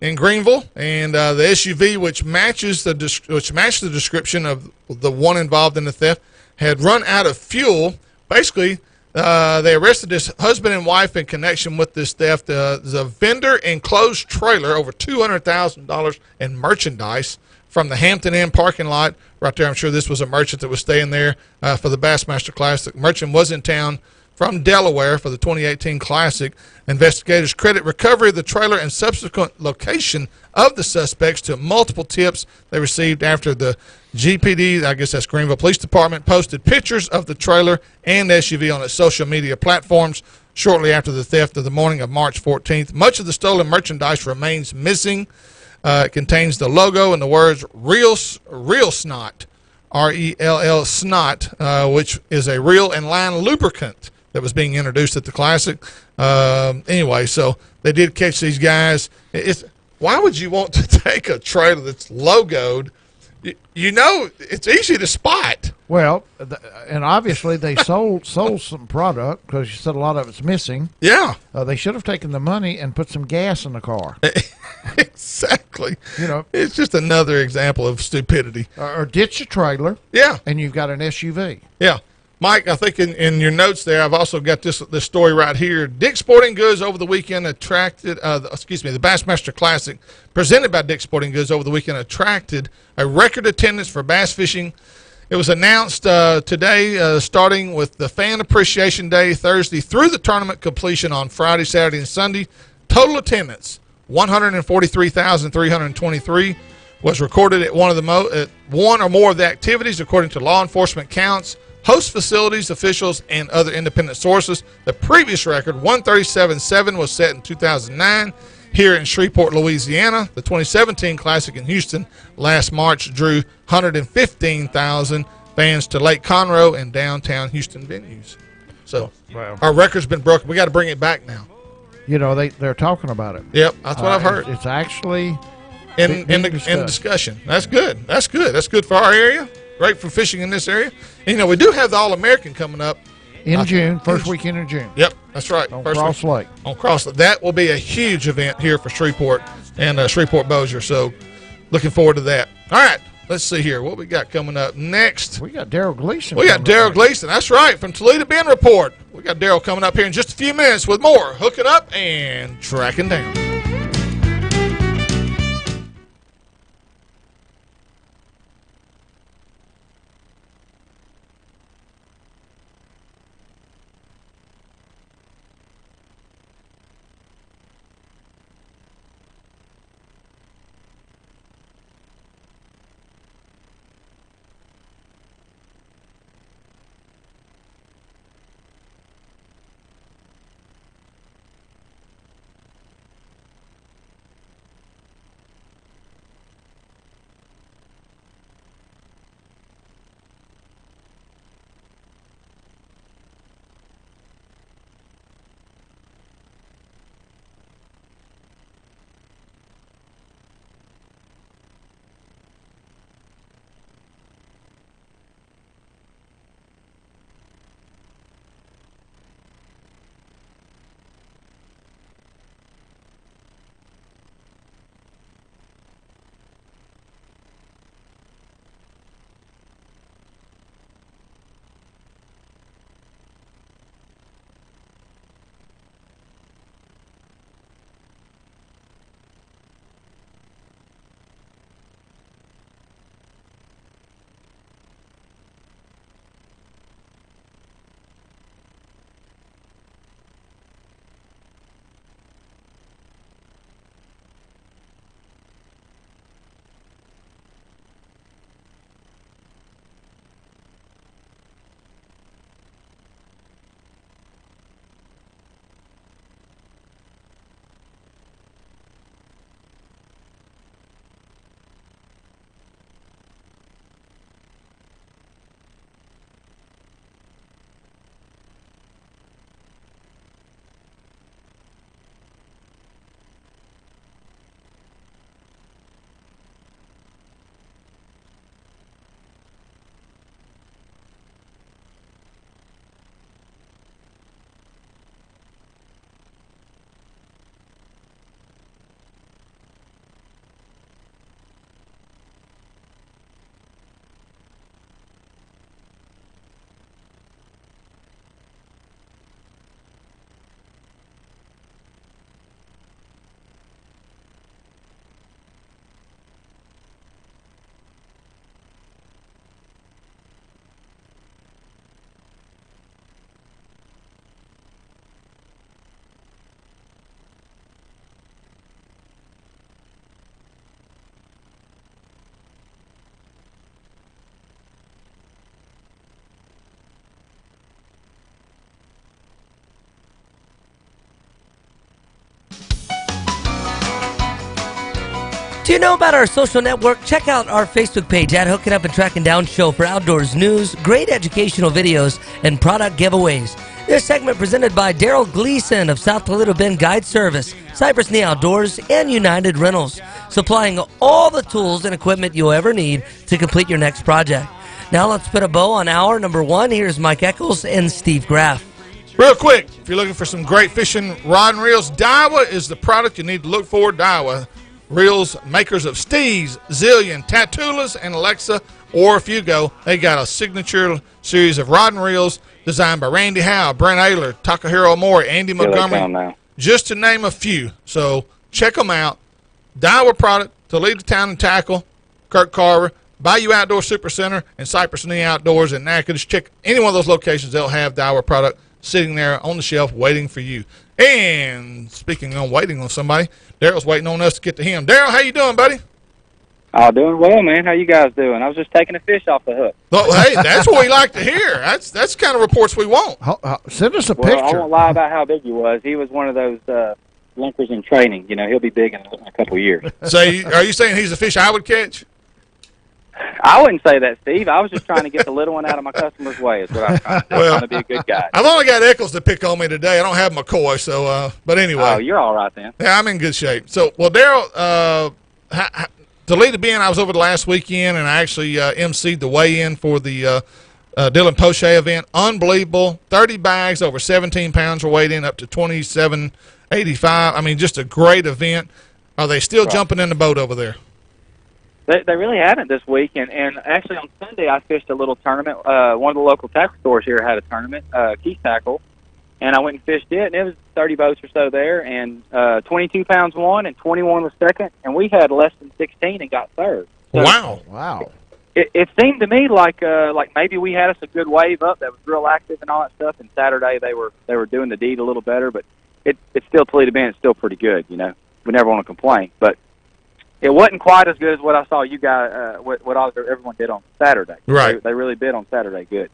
in Greenville, and the SUV, which matched the description of the one involved in the theft, had run out of fuel. Basically, they arrested this husband and wife in connection with this theft. There's a vendor enclosed trailer, over $200,000 in merchandise from the Hampton Inn parking lot right there. I'm sure this was a merchant that was staying there for the Bassmaster Classic. Merchant was in town from Delaware for the 2018 Classic. Investigators credit recovery of the trailer and subsequent location of the suspects to multiple tips they received after the GPD, I guess that's Greenville Police Department, posted pictures of the trailer and SUV on its social media platforms shortly after the theft of the morning of March 14th. Much of the stolen merchandise remains missing. It contains the logo and the words Real Snot, R-E-L-L Snot, which is a reel and line lubricant that was being introduced at the Classic. Anyway, so they did catch these guys. Why would you want to take a trailer that's logoed? It's easy to spot. Well, and obviously they sold some product because you said a lot of it's missing. Yeah. They should have taken the money and put some gas in the car. Exactly. It's just another example of stupidity. Or ditch a trailer. Yeah. And you've got an SUV. Yeah. Mike, I think in your notes there, I've also got this story right here. Dick's Sporting Goods over the weekend attracted, the Bassmaster Classic presented by Dick's Sporting Goods over the weekend attracted a record attendance for bass fishing. It was announced today, starting with the Fan Appreciation Day Thursday through the tournament completion on Friday, Saturday, and Sunday. Total attendance, 143,323, was recorded at one or more of the activities, according to law enforcement counts, host facilities, officials, and other independent sources. The previous record, 137.7, was set in 2009 here in Shreveport, Louisiana. The 2017 Classic in Houston last March drew 115,000 fans to Lake Conroe and downtown Houston venues. So Our record's been broken. We got to bring it back now. They're talking about it. Yep, that's what I've heard. It's actually in discussion. That's good. That's good. That's good for our area. Great for fishing in this area. And, we do have the All-American coming up. In June, first weekend in June. Yep, that's right. On Cross Lake. On Cross Lake. That will be a huge event here for Shreveport and Shreveport-Bossier. So looking forward to that. All right, let's see here. What we got coming up next? We got Daryl Gleason. We got Daryl Gleason. That's right, from Toledo Bend Report. We got Daryl coming up here in just a few minutes with more Hooking Up and Tracking Down. you know about our social network? Check out our Facebook page at Hooking Up and Tracking Down Show for outdoors news, great educational videos, and product giveaways. This segment presented by Daryl Gleason of South Toledo Bend Guide Service, Cypress in the Outdoors, and United Rentals, supplying all the tools and equipment you'll ever need to complete your next project. Now let's put a bow on hour number 1. Here's Mike Eccles and Steve Graff. Real quick, if you're looking for some great fishing rod and reels, Daiwa is the product you need to look for. Daiwa reels, makers of Steve's, Zillion, Tattulas, and Alexa, or if you go, they got a signature series of rod and reels designed by Randy Howe, Brent Ayler, Takahiro Mori, Andy Montgomery, just to name a few. So check them out. Daiwa product, Toledo Town and Tackle, Kirk Carver, Bayou Outdoor Supercenter, and Cypress in the Outdoors in Natchitoches. Check any one of those locations. They'll have Daiwa product sitting there on the shelf waiting for you. And speaking of waiting on somebody, Daryl's waiting on us to get to him. Daryl, how you doing, buddy? Oh, doing well, man. How you guys doing? I was just taking a fish off the hook. Well, hey, that's what we like to hear. That's the kind of reports we want. Send us a Well, picture. I won't lie about how big he was. He was one of those lunkers in training. You know, he'll be big in a couple of years. So are you saying he's a fish I would catch? I wouldn't say that, Steve. I was just trying to get the little one out of my customer's way is what I was trying to do. I'm trying to be a good guy. I've only got Eccles to pick on me today. I don't have McCoy, so but anyway. Oh, you're all right then. Yeah, I'm in good shape. So, well, Daryl, Toledo Bend, I was over the last weekend, and I actually emceed the weigh-in for the Dylan Poche event. Unbelievable. 30 bags, over 17 pounds were weighed in, up to 2785. I mean, just a great event. Are they still jumping in the boat over there? They really haven't this week, and actually on Sunday I fished a little tournament. One of the local tackle stores here had a tournament, Keith Tackle, and I went and fished it, and it was 30 boats or so there, and 22 pounds won and 21 was second, and we had less than 16 and got third. So wow. It seemed to me like maybe we had us a good wave up that was real active and all that stuff, and Saturday they were doing the deed a little better, but it's still Toledo Bend. It's still pretty good, you know. We never want to complain, but it wasn't quite as good as what I saw you guys, everyone did on Saturday. Right. They really bid on Saturday good.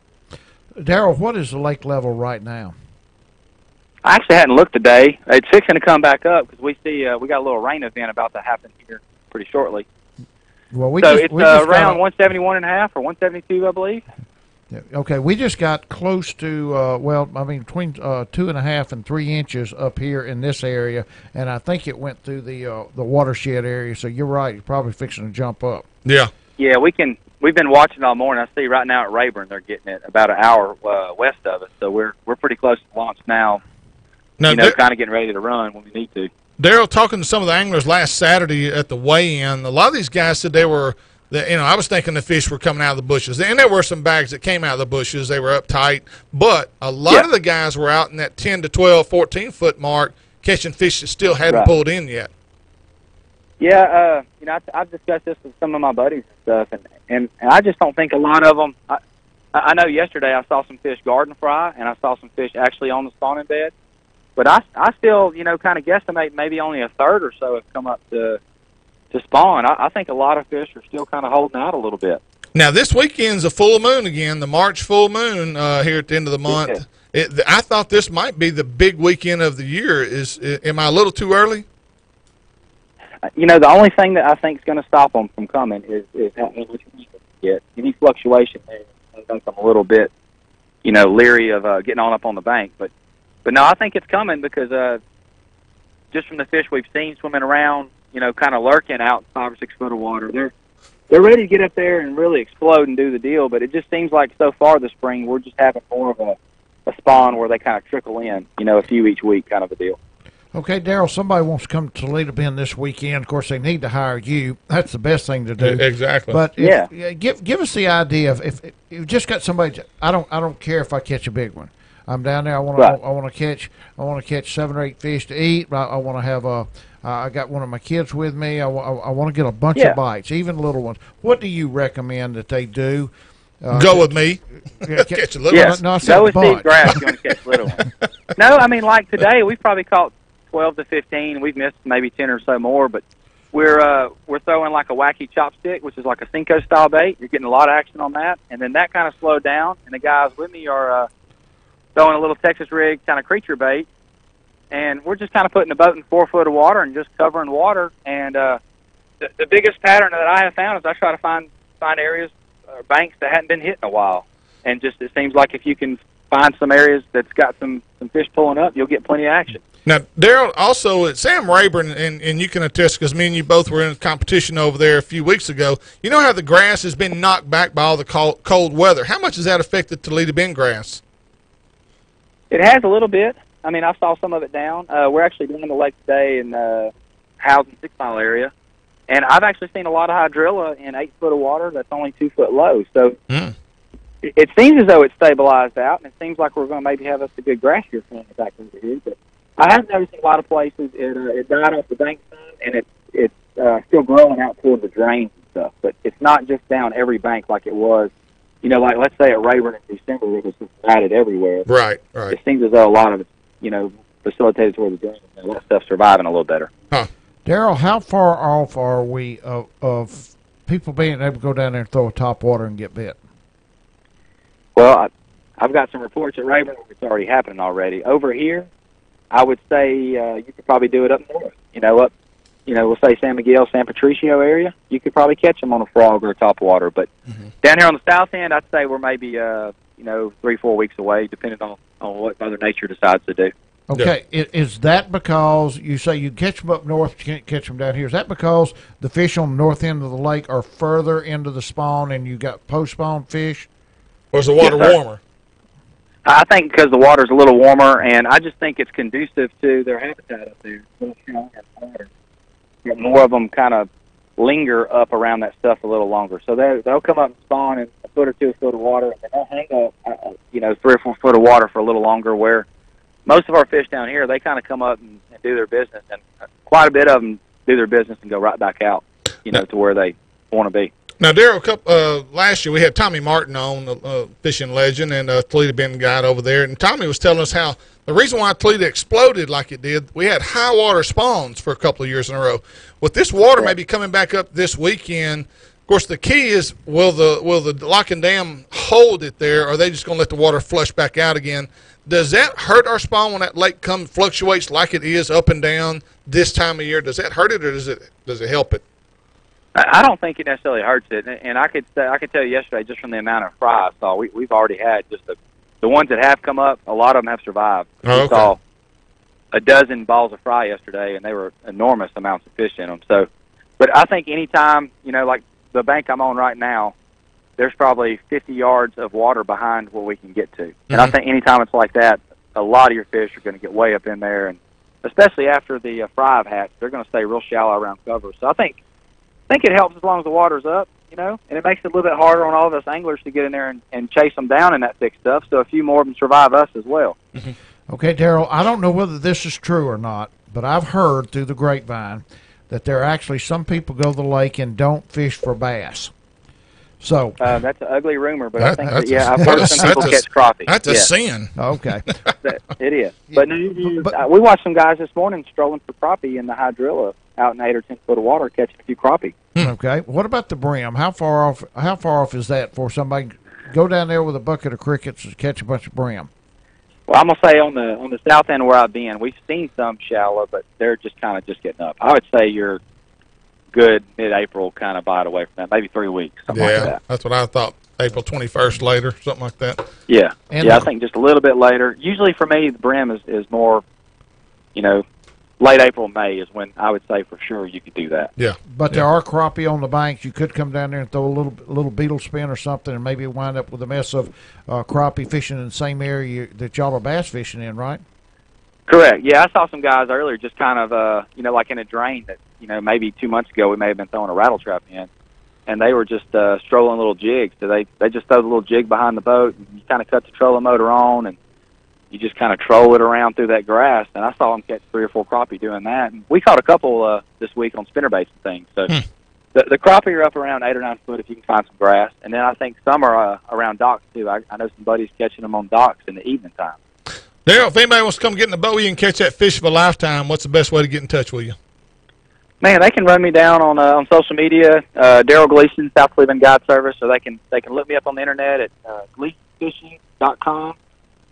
Daryl, what is the lake level right now? I actually hadn't looked today. It's fixing to come back up because we see we got a little rain event about to happen here pretty shortly. Well, it's around 171.5 or 172, I believe. Okay, we just got close to, between 2.5 and 3 inches up here in this area, and I think it went through the watershed area. So you're right; you're probably fixing to jump up. Yeah. Yeah, we've been watching all morning. I see right now at Rayburn they're getting it about an hour west of us, so we're pretty close to launch now. Now, kind of getting ready to run when we need to. Daryl, talking to some of the anglers last Saturday at the weigh-in, a lot of these guys said I was thinking the fish were coming out of the bushes. And there were some bags that came out of the bushes. They were up tight. But a lot of the guys were out in that 10 to 12, 14-foot mark catching fish that still hadn't pulled in yet. Yeah, I've discussed this with some of my buddies and stuff, and I just don't think a lot of them I know yesterday I saw some fish garden fry, and I saw some fish actually on the spawning bed. But I still, kind of guesstimate maybe only a third or so have come up to spawn. I think a lot of fish are still kind of holding out a little bit. Now, this weekend's a full moon again, the March full moon here at the end of the month. I thought this might be the big weekend of the year. Am I a little too early? The only thing that I think is going to stop them from coming is how much we get. Any fluctuation there, I think I'm a little bit, leery of getting on up on the bank. But no, I think it's coming because just from the fish we've seen swimming around, kind of lurking out 5 or 6 foot of water, they're ready to get up there and really explode and do the deal. But it just seems like so far this spring we're just having more of a spawn where they kind of trickle in, a few each week kind of a deal. Okay, Daryl, somebody wants to come to Toledo Bend this weekend. Of course, they need to hire you. That's the best thing to do. Exactly. But give us the idea of if you just got somebody. I don't care if I catch a big one. I'm down there. I want to catch 7 or 8 fish to eat. I want to have I got one of my kids with me. I want to get a bunch of bites, even little ones. What do you recommend that they do? Go with me. Catch a little one. No, go with Steve Graff if you want to catch little ones. No, I mean, like today, we've probably caught 12 to 15. We've missed maybe 10 or so more, but we're throwing like a wacky chopstick, which is like a Cinco style bait. You're getting a lot of action on that, and then that kind of slowed down. And the guys with me are throwing a little Texas rig kind of creature bait, and we're just kind of putting the boat in 4 foot of water and just covering water. And the biggest pattern that I have found is I try to find areas or banks that hadn't been hit in a while, and just it seems like if you can find some areas that's got some fish pulling up, you'll get plenty of action. Now, Daryl, also at Sam Rayburn, and you can attest because me and you both were in a competition over there a few weeks ago. You know how the grass has been knocked back by all the cold weather. How much has that affected Toledo Bend grass? It has a little bit. I mean, I saw some of it down. We're actually doing the lake today in Housen 6 Mile area, and I've actually seen a lot of hydrilla in 8 foot of water that's only 2 foot low. So it seems as though it's stabilized out, and it seems like we're going to maybe have us a good grass year coming back over here. But I have noticed in a lot of places it died off the bank some, and it's still growing out toward the drains and stuff. But it's not just down every bank like it was. You know, like let's say at Rayburn in December, it was just matted everywhere. Right. It seems as though a lot of it's, you know, facilitated toward the drains, and a lot of stuff surviving a little better. Huh. Daryl, how far off are we of people being able to go down there and throw a top water and get bit? Well, I've got some reports at Rayburn where it's already happening already. Over here, I would say you could probably do it up north. We'll say San Miguel, San Patricio area. You could probably catch them on a frog or a top water. But down here on the south end, I'd say we're maybe 3-4 weeks away, depending on what Mother Nature decides to do. Okay, is that because you say you catch them up north, you can't catch them down here? Is that because the fish on the north end of the lake are further into the spawn and you got post-spawn fish? Or is the water warmer? I think because the water's a little warmer, and I just think it's conducive to their habitat up there. More of them kind of linger up around that stuff a little longer. So they'll come up and spawn in a foot or 2 foot of water, and they'll hang up, 3 or 4 foot of water for a little longer, where most of our fish down here, they kind of come up and do their business, and quite a bit of them do their business and go right back out, to where they want to be. Now, Daryl, last year we had Tommy Martin on, fishing legend, and Toledo Bend guide over there, and Tommy was telling us how the reason why Toledo exploded like it did, we had high water spawns for a couple of years in a row. With this water maybe coming back up this weekend, of course, the key is will the lock and dam hold it there, or are they just going to let the water flush back out again? Does that hurt our spawn when that lake fluctuates like it is up and down this time of year? Does that hurt it, or does it help it? I don't think it necessarily hurts it, and I could tell you yesterday, just from the amount of fry I saw, we've already had just the ones that have come up. A lot of them have survived. We saw a dozen balls of fry yesterday, and they were enormous amounts of fish in them. So, but I think anytime, like the bank I'm on right now, there's probably 50 yards of water behind where we can get to, and I think anytime it's like that, a lot of your fish are going to get way up in there, and especially after the fry have hatched, they're going to stay real shallow around cover. So I think it helps as long as the water's up, and it makes it a little bit harder on all of us anglers to get in there and chase them down in that thick stuff, so a few more of them survive us as well. Okay, Daryl, I don't know whether this is true or not, but I've heard through the grapevine that there are actually some people go to the lake and don't fish for bass. So that's an ugly rumor, but I think I've heard some people catch crappie. That's a sin. Okay. It is. But we watched some guys this morning strolling for crappie in the hydrilla out in 8 or 10 foot of water catching a few crappie. Okay. What about the brim? How far off is that for somebody to go down there with a bucket of crickets and catch a bunch of brim? Well, I'm gonna say on the south end where I've been, we've seen some shallow, but they're just getting up. I would say you're good mid-April, kind of bite away from that, maybe 3 weeks, something like that. That's what I thought. April 21st later, something like that. Yeah, I think just a little bit later. Usually for me, the brim is more, late April, May is when I would say for sure you could do that. Yeah. But there are crappie on the banks. You could come down there and throw a little beetle spin or something and maybe wind up with a mess of crappie fishing in the same area that y'all are bass fishing in, right? Correct. Yeah, I saw some guys earlier just kind of, like in a drain that, maybe 2 months ago we may have been throwing a rattle trap in, and they were just strolling little jigs. So they just throw the little jig behind the boat, and you kind of cut the trolling motor on, and you just kind of troll it around through that grass. And I saw them catch 3 or 4 crappie doing that. And we caught a couple this week on spinnerbaits and things. So the crappie are up around 8 or 9 foot if you can find some grass. And then I think some are around docks, too. I know some buddies catching them on docks in the evening time. Daryl, if anybody wants to come get in the boat, you can catch that fish of a lifetime. What's the best way to get in touch with you? Man, they can run me down on social media, Daryl Gleason, South Cleveland Guide Service, or they can look me up on the internet at gleasonfishing.com.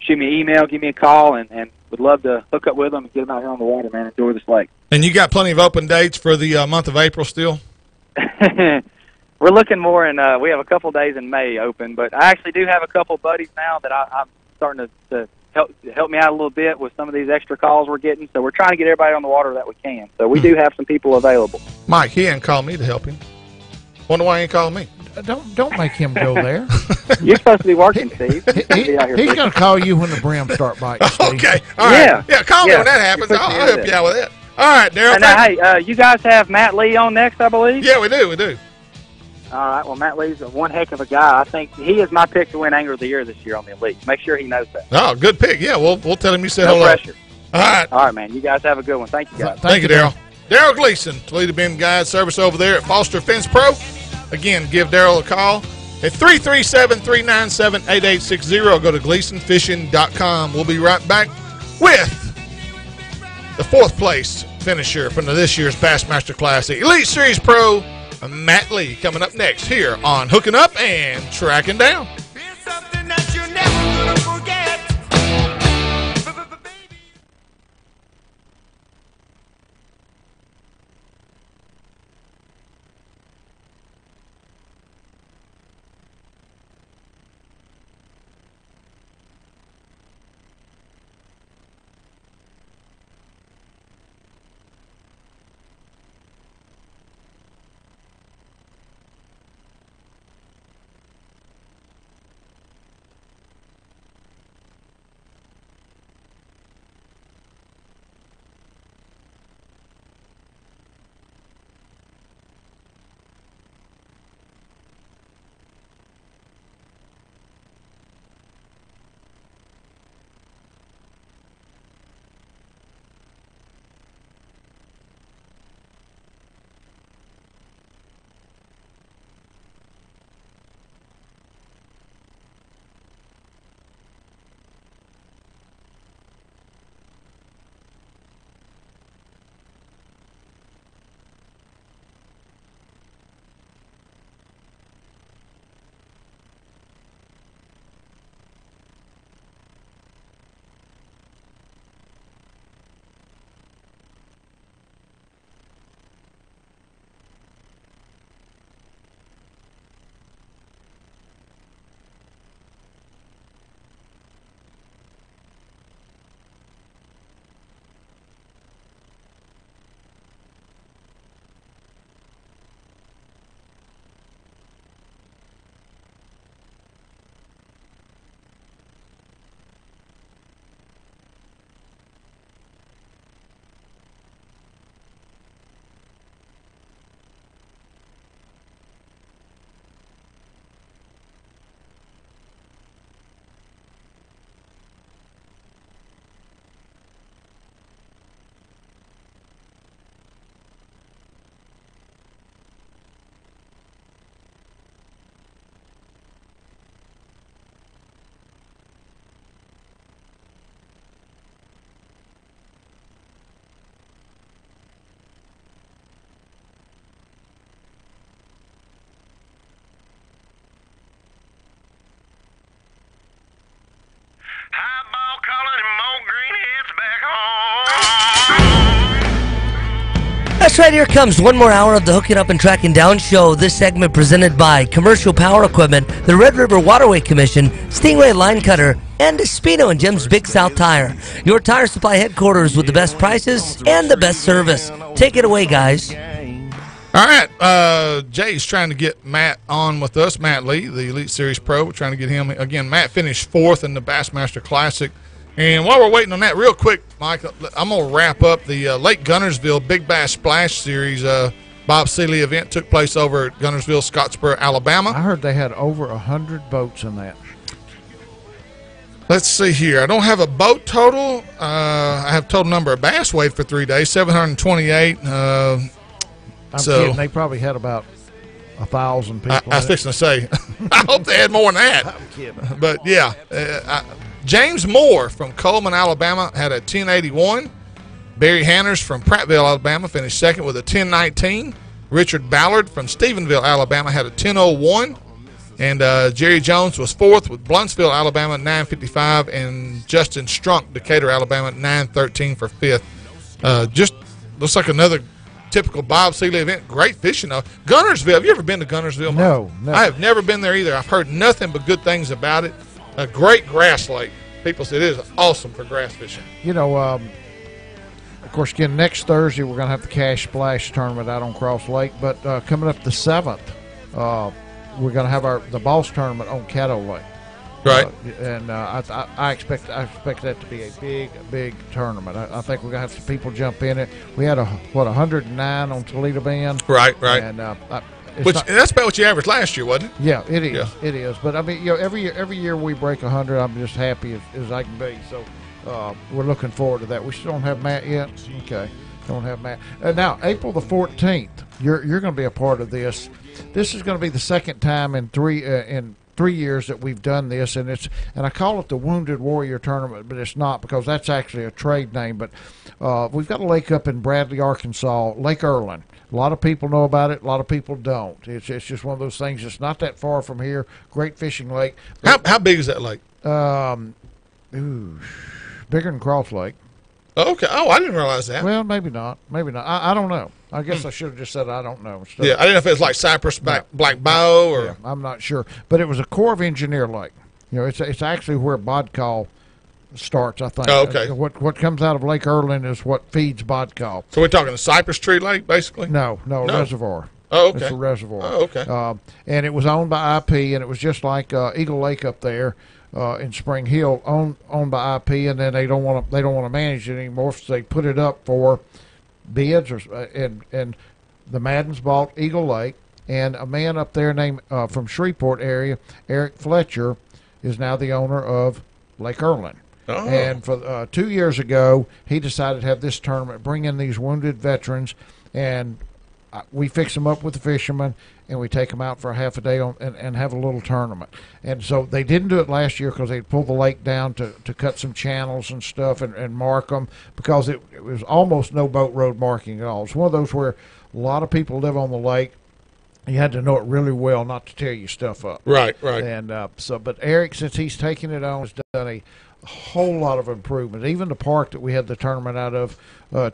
Shoot me an email, give me a call, and would love to hook up with them and get them out here on the water, man. Enjoy this lake. And you got plenty of open dates for the month of April still? we're looking more in. We have a couple days in May open, but I actually do have a couple buddies now that I'm starting to help me out a little bit with some of these extra calls we're getting. So we're trying to get everybody on the water that we can. So we do have some people available. Mike, he ain't called me to help him. Wonder why he ain't calling me. Don't make him go there. You're supposed to be working, Steve. He's going to call you when the brim start biting, Steve. Okay. All right. Yeah, call me when that happens. I'll help you out with that. All right, Daryl. Hey, you guys have Matt Lee on next, I believe? Yeah, we do. All right, well, Matt Lee's one heck of a guy. I think he is my pick to win Angler of the Year this year on the Elite. Make sure he knows that. Oh, good pick. Yeah, we'll tell him you said no hello. pressure. All right. All right, man. You guys have a good one. Thank you, guys. Thank you, Daryl. Daryl Gleason, Toledo Bend Guide Service over there at Foster Fence Pro. Again, give Daryl a call at 337-397-8860 or go to GleasonFishing.com. We'll be right back with the fourth place finisher from this year's Bassmaster Classic, Elite Series Pro, Matt Lee, coming up next here on Hooking Up and Tracking Down. Highball calling and more greenheads back home. That's right, here comes one more hour of the Hooking Up and Tracking Down show. This segment presented by Commercial Power Equipment, the Red River Waterway Commission, Stingray Line Cutter, and Espino and Jim's Big South Tire. Your tire supply headquarters with the best prices and the best service. Take it away, guys. All right, Jay's trying to get Matt on with us, Matt Lee, the Elite Series Pro. We're trying to get him. Again, Matt finished fourth in the Bassmaster Classic. And while we're waiting on that, real quick, Mike, I'm going to wrap up the Lake Gunnersville Big Bass Splash Series. Bob Seeley event took place over at Gunnersville, Scottsboro, Alabama. I heard they had over 100 boats in that. Let's see here. I don't have a boat total. I have total number of bass weighed for 3 days, 728. I'm kidding. They probably had about 1,000 people. I was fixing to say, I hope they had more than that. I'm kidding. But, yeah, James Moore from Coleman, Alabama, had a 1081. Barry Hanners from Prattville, Alabama, finished second with a 1019. Richard Ballard from Stephenville, Alabama, had a 1001. And Jerry Jones was fourth with Bluntsville, Alabama, 955. And Justin Strunk, Decatur, Alabama, 913 for fifth. Just looks like another typical bobsleigh event. Great fishing though. Gunnersville. Have you ever been to Gunnersville? No, no. I have never been there either. I've heard nothing but good things about it. A great grass lake. People say it is awesome for grass fishing. You know, of course, again, next Thursday we're going to have the Cash Splash tournament out on Cross Lake. But coming up the 7th, we're going to have the Boss tournament on Caddo Lake. Right. I expect that to be a big tournament. I think we're going to have some people jump in it. We had 109 on Toledo Bend. Right. And that's about what you averaged last year, wasn't it? Yeah, it is. Yeah. It is. But I mean, every year we break 100, I'm just happy as I can be. So we're looking forward to that. We still don't have Matt yet. Okay, don't have Matt. Now April the 14th, you're going to be a part of this. This is going to be the second time in 3 years that we've done this, and I call it the Wounded Warrior Tournament, but it's not, because that's actually a trade name. But we've got a lake up in Bradley, Arkansas, Lake Erlin. A lot of people know about it. A lot of people don't. It's just one of those things. It's not that far from here. Great fishing lake. How big is that lake? Bigger than Cross Lake. Oh, okay. Oh, I didn't realize that. Well, maybe not. Maybe not. I don't know. I guess I should have just said I don't know. Yeah, I didn't know if it was like Cypress Black Bow or. Yeah, I'm not sure, but it was a Corps of Engineer lake. You know, it's actually where Bodcall starts, I think. Oh, okay. What comes out of Lake Erlin is what feeds Bodcall. So we're talking a Cypress Tree Lake, basically? No, reservoir. Oh, okay. It's a reservoir. Oh, okay. And it was owned by IP, and it was just like Eagle Lake up there in Spring Hill, owned by IP, and then they don't want to manage it anymore, so they put it up for bids, and the Maddens bought Eagle Lake, and a man up there named from Shreveport area, Eric Fletcher, is now the owner of Lake Erlin. Oh. And for 2 years ago, he decided to have this tournament, bring in these wounded veterans, and we fix them up with the fishermen, and we take them out for a half a day and have a little tournament. And so they didn't do it last year because they pulled the lake down to cut some channels and stuff and mark them, because it was almost no boat road marking at all. It's one of those where a lot of people live on the lake. You had to know it really well not to tear your stuff up. Right. And but Eric, since he's taken it on, has done a whole lot of improvement. Even the park that we had the tournament out of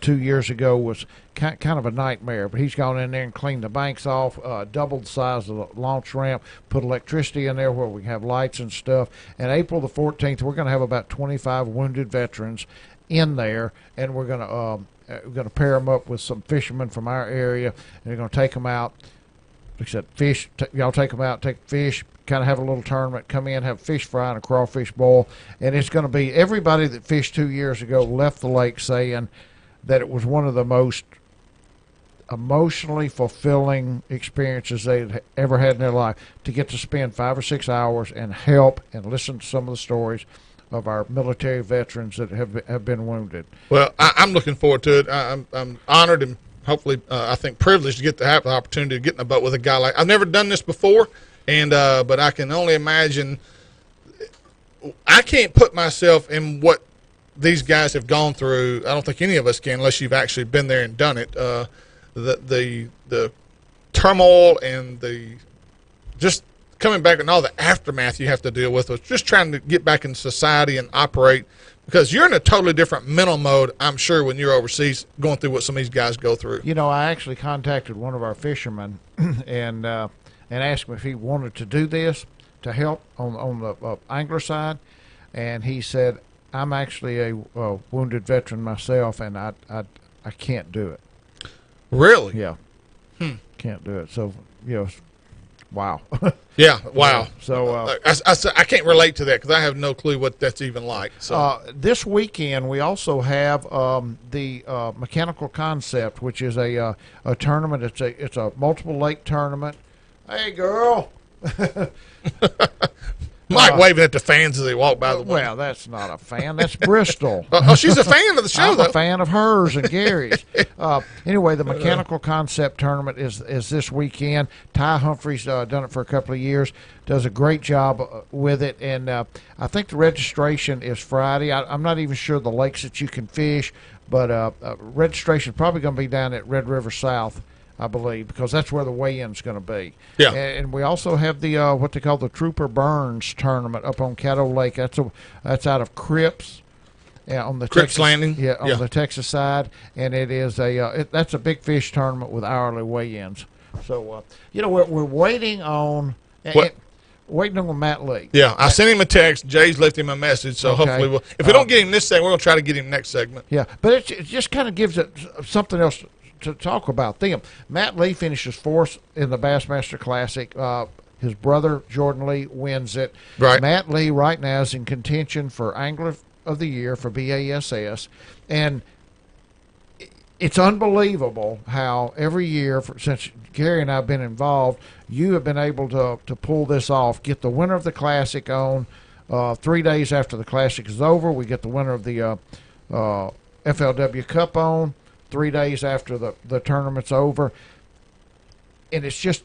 2 years ago was kind of a nightmare, but he's gone in there and cleaned the banks off, doubled the size of the launch ramp, put electricity in there where we can have lights and stuff. And April the 14th, we're going to have about 25 wounded veterans in there, and we're going to pair them up with some fishermen from our area, and they're going to take them out. Like I said, fish. Y'all take them out, take fish, kind of have a little tournament, come in, have fish fry and a crawfish boil, and it's going to be everybody that fished 2 years ago left the lake saying that it was one of the most emotionally fulfilling experiences they'd ever had in their life, to get to spend 5 or 6 hours and help and listen to some of the stories of our military veterans that have been wounded. Well, I'm looking forward to it. I'm honored and hopefully, I think, privileged to have the opportunity to get in a boat with a guy like. I've never done this before, and but I can only imagine. I can't put myself in what these guys have gone through. I don't think any of us can, unless you've actually been there and done it. The turmoil and the just coming back and all the aftermath you have to deal with. Just trying to get back in society and operate. Because you're in a totally different mental mode, I'm sure, when you're overseas going through what some of these guys go through. You know, I actually contacted one of our fishermen and asked him if he wanted to do this to help on the angler side, and he said, "I'm actually a wounded veteran myself, and I can't do it." Really? Yeah. Can't do it. So, you know, wow. Yeah, wow. So I can't relate to that because I have no clue what that's even like. So this weekend we also have the Mechanical Concept, which is a tournament. It's a multiple lake tournament. Hey, girl. Mike waving at the fans as they walk by the window. Well, that's not a fan. That's Bristol. She's a fan of the show, I'm though. a fan of hers and Gary's. Anyway, the Mechanical Concept Tournament is this weekend. Ty Humphrey's done it for a couple of years, does a great job with it, and I think the registration is Friday. I'm not even sure the lakes that you can fish, but registration is probably going to be down at Red River South, I believe, because that's where the weigh-in's going to be. Yeah. And we also have the what they call the Trooper Burns tournament up on Caddo Lake. That's out of Cripps, Yeah, on the Cripps Texas, Landing. Yeah, on the Texas side, and it is that's a big fish tournament with hourly weigh-ins. So we're waiting on waiting on Matt Lee. Yeah, I sent him a text. Jay's left him a message, so hopefully if we don't get him this segment, we're gonna try to get him next segment. Yeah, but it just kind of gives it something else to talk about them. Matt Lee finishes fourth in the Bassmaster Classic. His brother Jordan Lee wins it. Right. Matt Lee right now is in contention for Angler of the Year for BASS, and it's unbelievable how every year since Gary and I have been involved, you have been able to pull this off. Get the winner of the Classic on 3 days after the Classic is over. We get the winner of the FLW Cup on 3 days after the tournament's over, and it's just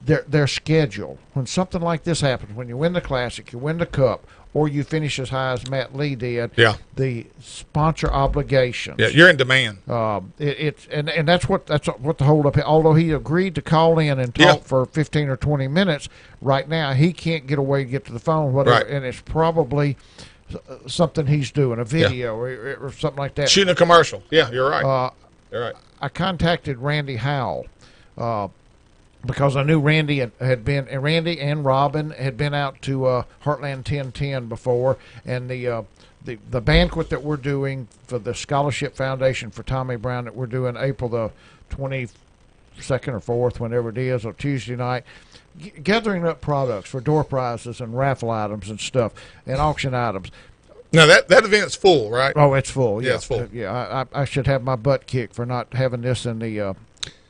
their schedule. When something like this happens, when you win the Classic, you win the Cup, or you finish as high as Matt Lee did, the sponsor obligations. Yeah, you're in demand. And that's what the holdup. Although he agreed to call in and talk for 15 or 20 minutes, right now he can't get away to get to the phone. Whatever, and it's probably something he's doing, a video or something like that. Shooting a commercial. Yeah, you're right. You're right. I contacted Randy Howell. Because I knew Randy had been, and Randy and Robin had been out to Heartland 1010 before, and the banquet that we're doing for the Scholarship Foundation for Tommy Brown that we're doing April the 22nd or 4th, whenever it is, on Tuesday night, gathering up products for door prizes and raffle items and stuff and auction items. Now that event's full, right? Oh, it's full. Yeah, it's full. I should have my butt kicked for not having this in the.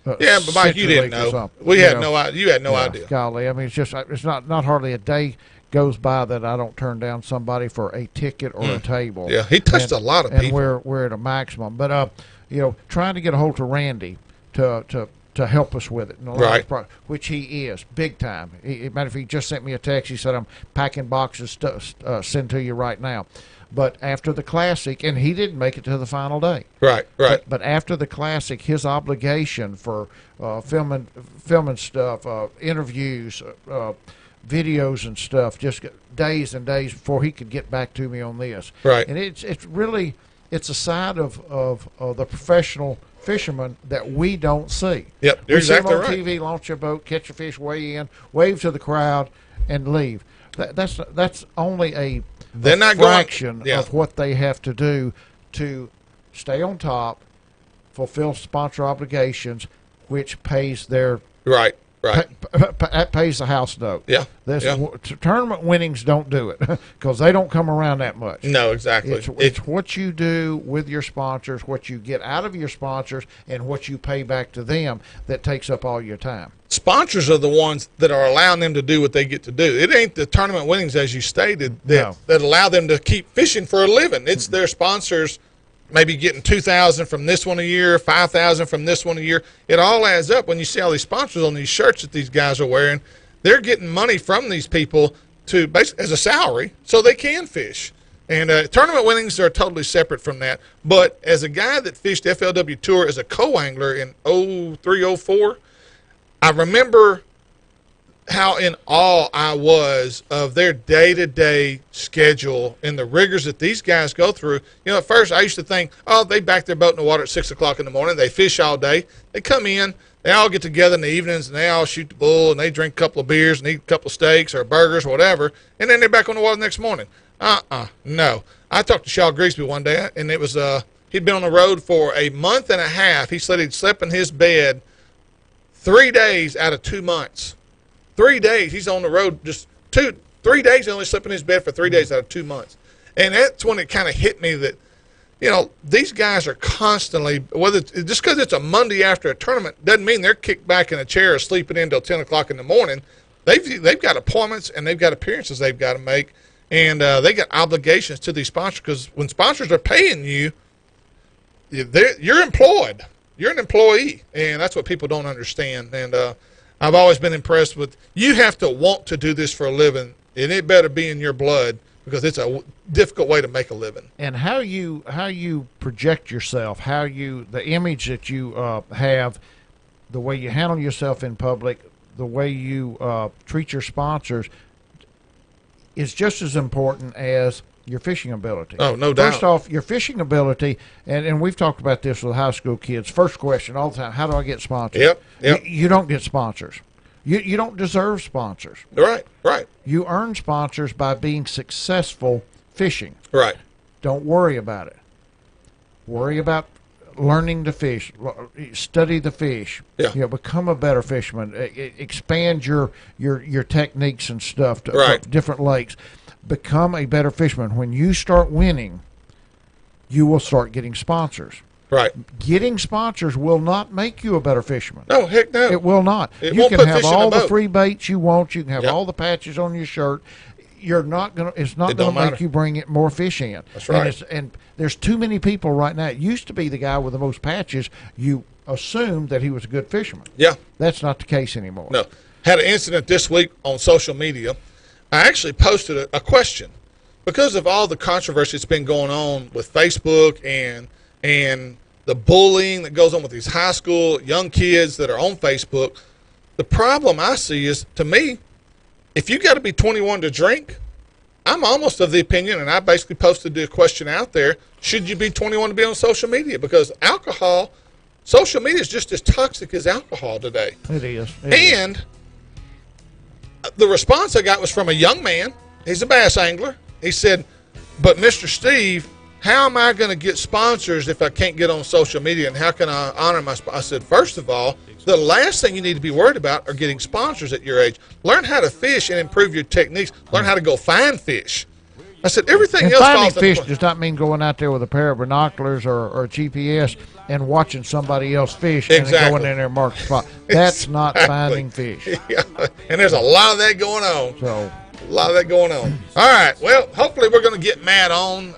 But Mike, you didn't know. You had no idea. Golly, I mean, it's not hardly a day goes by that I don't turn down somebody for a ticket or a table. Yeah, he touched a lot of people, and we're at a maximum. But trying to get a hold of Randy to help us with it, right? Which he is big time. Matter if he just sent me a text, he said I'm packing boxes to send to you right now. But after the Classic, and he didn't make it to the final day. Right. But after the Classic, his obligation for filming stuff, interviews, videos and stuff, just days and days before he could get back to me on this. Right. And it's really a side of the professional fisherman that we don't see. Yep, you're exactly right. We see him on TV, launch a boat, catch a fish, weigh in, wave to the crowd, and leave. That's only a fraction of what they have to do to stay on top, fulfill sponsor obligations, which pays their pays the house note. Yeah. Tournament winnings don't do it because they don't come around that much. No, exactly. It's what you do with your sponsors, what you get out of your sponsors, and what you pay back to them that takes up all your time. Sponsors are the ones that are allowing them to do what they get to do. It ain't the tournament winnings, as you stated, that allow them to keep fishing for a living. It's their sponsors maybe getting $2,000 from this one a year, $5,000 from this one a year. It all adds up when you see all these sponsors on these shirts that these guys are wearing. They're getting money from these people to basically as a salary so they can fish. And tournament winnings are totally separate from that. But as a guy that fished FLW Tour as a co-angler in 03, 04, I remember how in awe I was of their day-to-day schedule and the rigors that these guys go through. You know, at first I used to think, oh, they back their boat in the water at 6 o'clock in the morning. They fish all day. They come in. They all get together in the evenings, and they all shoot the bull, and they drink a couple of beers and eat a couple of steaks or burgers or whatever, and then they're back on the water the next morning. No. I talked to Shaw Grigsby one day, and it was he'd been on the road for a month and a half. He said he'd slept in his bed 3 days out of 2 months. 3 days. He's on the road just 3 days. He only slept in his bed for 3 days out of 2 months. And that's when it kind of hit me that, you know, these guys are constantly, just because it's a Monday after a tournament doesn't mean they're kicked back in a chair or sleeping in until 10 o'clock in the morning. They've got appointments and they've got appearances they've got to make. And they got obligations to these sponsors because when sponsors are paying you, you're employed. You're an employee, and that's what people don't understand. And I've always been impressed with, you have to want to do this for a living, and it better be in your blood because it's a difficult way to make a living. And how you project yourself, the image that you have, the way you handle yourself in public, the way you treat your sponsors is just as important as your fishing ability. Oh, no doubt. First off, your fishing ability, and we've talked about this with high school kids. First question all the time: how do I get sponsors? Yep. You don't get sponsors. You don't deserve sponsors. Right. You earn sponsors by being successful fishing. Right. Don't worry about it. Worry about learning to fish. Study the fish. Yeah. Become a better fisherman. Expand your techniques and stuff to Right. different lakes. Become a better fisherman. When you start winning, you will start getting sponsors. Right. Getting sponsors will not make you a better fisherman. No, heck no. It will not. It You won't can put have fish in all the the boat. free baits you want. You can have Yep. all the patches on your shirt. You're not gonna. It's not It gonna don't make matter. you bring it more fish in. That's right. And there's too many people right now. It used to be the guy with the most patches. You assumed that he was a good fisherman. Yeah. That's not the case anymore. No. Had an incident this week on social media. I actually posted a question because of all the controversy that's been going on with Facebook and the bullying that goes on with these high school young kids that are on Facebook. The problem I see is, to me, if you got to be 21 to drink, I'm almost of the opinion, and I basically posted the question out there, should you be 21 to be on social media? Because social media is just as toxic as alcohol today. It is. And the response I got was from a young man. He's a bass angler. He said, but Mr. Steve, how am I going to get sponsors if I can't get on social media, and how can I honor my sponsors? I said, first of all, the last thing you need to be worried about are getting sponsors at your age. Learn how to fish and improve your techniques. Learn how to go find fish. I said, everything And else finding falls into fish place. does not mean going out there with a pair of binoculars or GPS and watching somebody else fish and then Exactly. going in there and mark the spot. That's not Exactly. finding fish. Yeah. And there's a lot of that going on. So A lot of that going on. All right. Well, hopefully we're going to get Matt on.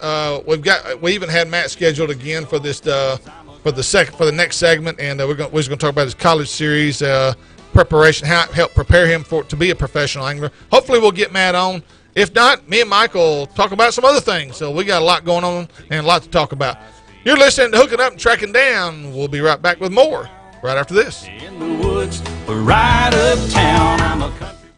We even had Matt scheduled again for this for the next segment, and we're going to talk about his college series preparation, how it helped prepare him to be a professional angler. Hopefully we'll get Matt on. If not, me and Mike will talk about some other things. So we got a lot going on and a lot to talk about. You're listening to Hooking Up and Tracking Down. We'll be right back with more right after this. In the woods, we're right uptown. I'm a country.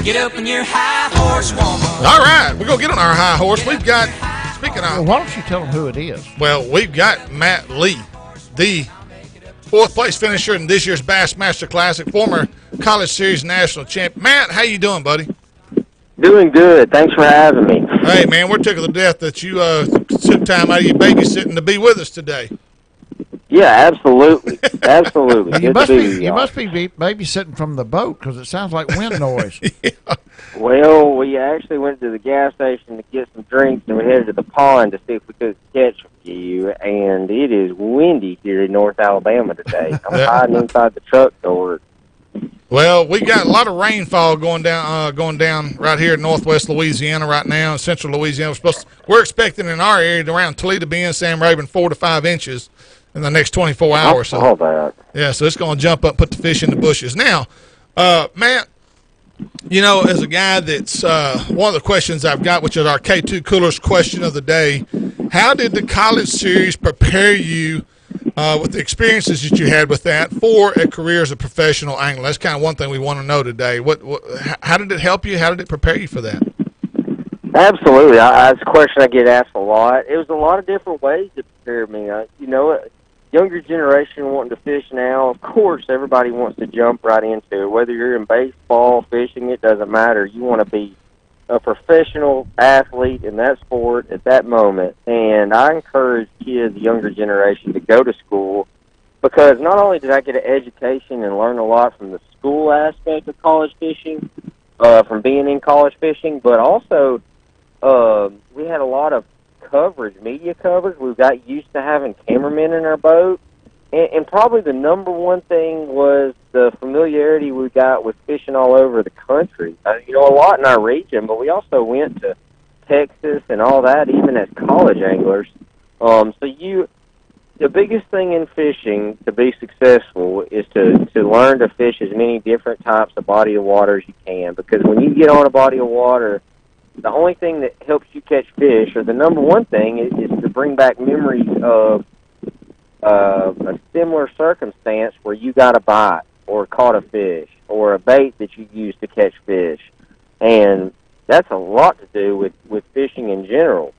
Get up in your high horse, woman. All right, we're going to get on our high horse. We've got, speaking Well, of, why don't you tell them who it is? well, we've got Matt Lee, the fourth place finisher in this year's Bassmaster Classic, former College Series national champ. Matt, how you doing, buddy? Doing good. Thanks for having me. Hey, man, we're tickled to death that you took time out of your babysitting to be with us today. Yeah, absolutely. Absolutely. You Good must to be be you here. must be babysitting from the boat because it sounds like wind noise. Well, we actually went to the gas station to get some drinks, and we headed to the pond to see if we could catch a few, and it is windy here in North Alabama today. I'm hiding inside the truck door. Well, we got a lot of rainfall going down right here in northwest Louisiana right now, in central Louisiana. We're expecting in our area around Toledo, Bend, Sam Raven, 4 to 5 inches in the next 24 hours. I saw that. Yeah, so it's going to jump up, put the fish in the bushes. Now, Matt, you know, as a guy that's one of the questions I've got, which is our K2 Coolers question of the day, how did the college series prepare you with the experiences that you had with that for a career as a professional angler? That's kind of one thing we want to know today. How did it help you? How did it prepare you for that? Absolutely. That's a question I get asked a lot. It was a lot of different ways to prepare me. Younger generation wanting to fish now, of course, everybody wants to jump right into it. Whether you're in baseball, fishing, it doesn't matter. You want to be a professional athlete in that sport at that moment. And I encourage kids, the younger generation, to go to school because not only did I get an education and learn a lot from the school aspect of college fishing, from being in college fishing, but also we had a lot of coverage, media coverage. We got used to having cameramen in our boat. And probably the number one thing was the familiarity we got with fishing all over the country. A lot in our region, but we also went to Texas and all that, even as college anglers. The biggest thing in fishing to be successful is to learn to fish as many different types of body of water as you can. Because when you get on a body of water, the only thing that helps you catch fish, or the number one thing, is to bring back memories of a similar circumstance where you got a bite or caught a fish or a bait that you used to catch fish. And that's a lot to do with fishing in general.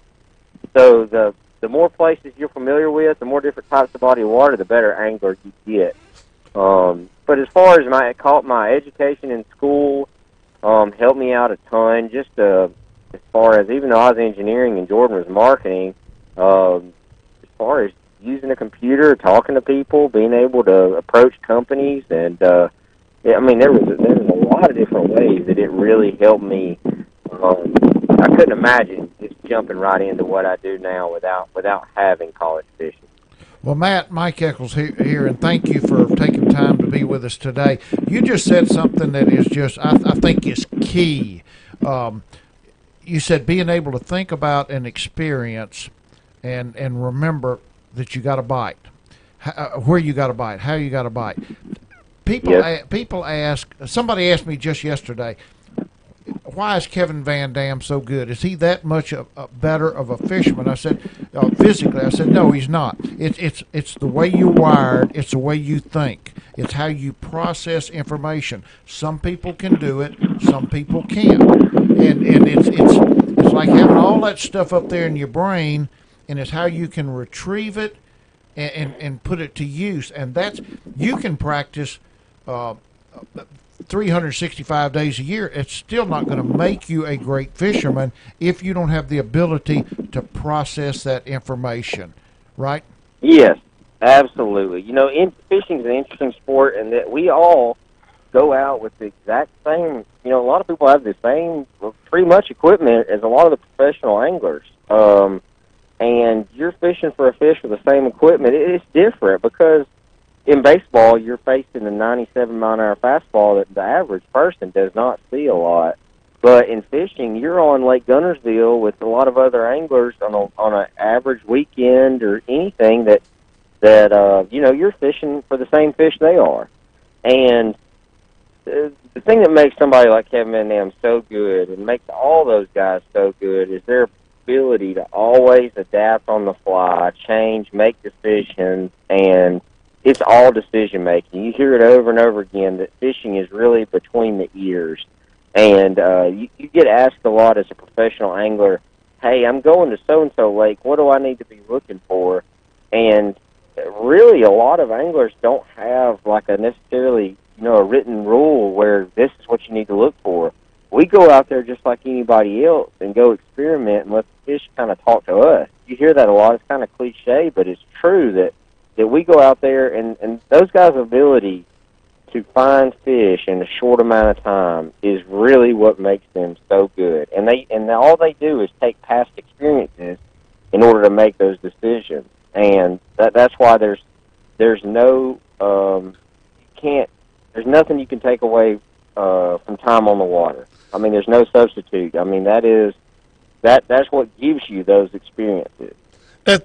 So the more places you're familiar with, the more different types of body of water, the better angler you get. But as far as my education in school, helped me out a ton. Just as far as, even though I was engineering and Jordan was marketing, as far as using a computer, talking to people, being able to approach companies, and there was a lot of different ways that it really helped me. I couldn't imagine just jumping right into what I do now without having college fishing. Well, Matt, Mike Eccles here, and thank you for taking time to be with us today. You just said something that is just, I think, is key. You said being able to think about an experience and remember that you got a bite, where you got a bite, how you got a bite. People ask. Somebody asked me just yesterday, why is Kevin Van Dam so good? Is he that much better of a fisherman? I said, physically, I said, no, he's not. It's the way you're wired. It's the way you think. It's how you process information. Some people can do it. Some people can't. And it's like having all that stuff up there in your brain, and it's how you can retrieve it and put it to use. And you can practice 365 days a year. It's still not going to make you a great fisherman if you don't have the ability to process that information, right? Yes, absolutely. Fishing is an interesting sport, and that we all go out with the exact same. A lot of people have the same, pretty much, equipment as a lot of the professional anglers. And you're fishing for a fish with the same equipment. It's different because in baseball, you're facing a 97-mile-an-hour fastball that the average person does not see a lot. But in fishing, you're on Lake Gunnersville with a lot of other anglers on an average weekend or anything that you're fishing for the same fish they are. And the thing that makes somebody like Kevin Van Dam so good and makes all those guys so good is their ability to always adapt on the fly, change, make decisions, and it's all decision making. You hear it over and over again that fishing is really between the ears. And you get asked a lot as a professional angler, hey, I'm going to so-and-so lake. What do I need to be looking for? And really, a lot of anglers don't have like a necessarily, a written rule where this is what you need to look for. We go out there just like anybody else and go experiment and let the fish kind of talk to us. You hear that a lot. It's kind of cliche, but it's true that we go out there and those guys' ability to find fish in a short amount of time is really what makes them so good. And all they do is take past experiences in order to make those decisions. And that's why there's no there's nothing you can take away from time on the water. I mean, there's no substitute. I mean, that's what gives you those experiences. That's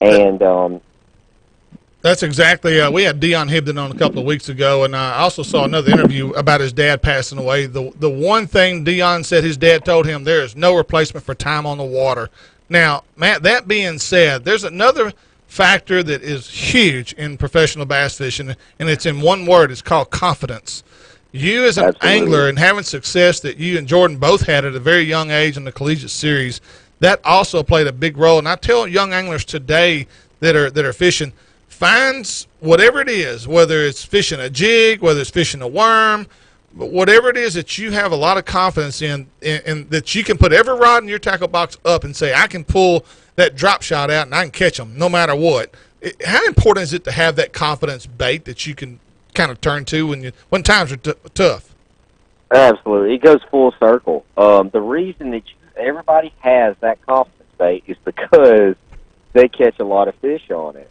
exactly. We had Dion Hibden on a couple of weeks ago, and I also saw another interview about his dad passing away. The one thing Dion said his dad told him, there is no replacement for time on the water. Now, Matt, that being said, there's another factor that is huge in professional bass fishing, and it's in one word. It's called confidence. You as an angler and having success that you and Jordan both had at a very young age in the collegiate series, that also played a big role. And I tell young anglers today that are fishing, finds whatever it is, whether it's fishing a jig, whether it's fishing a worm, but whatever it is that you have a lot of confidence in that you can put every rod in your tackle box up and say, I can pull that drop shot out and I can catch them no matter what. How important is it to have that confidence bait that you can kind of turn to when times are tough? Absolutely. It goes full circle. The reason that everybody has that confidence bait is because they catch a lot of fish on it.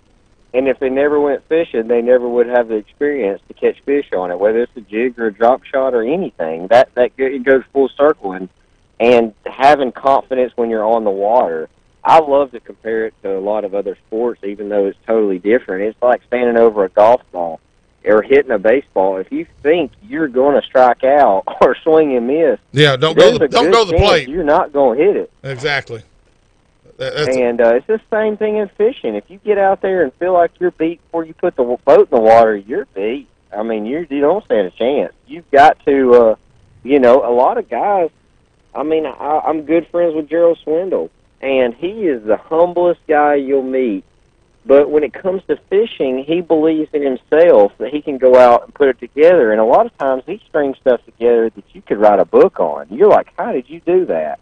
And if they never went fishing, they never would have the experience to catch fish on it, whether it's a jig or a drop shot or anything. It goes full circle. And having confidence when you're on the water, I love to compare it to a lot of other sports, even though it's totally different. It's like standing over a golf ball or hitting a baseball. If you think you're going to strike out or swing and miss, don't go to the plate. You're not going to hit it. Exactly. It's the same thing in fishing. If you get out there and feel like you're beat before you put the boat in the water, you're beat. I mean, you don't stand a chance. You've got to, a lot of guys. I mean, I'm good friends with Gerald Swindle, and he is the humblest guy you'll meet. But when it comes to fishing, he believes in himself that he can go out and put it together. And a lot of times he strings stuff together that you could write a book on. You're like, how did you do that?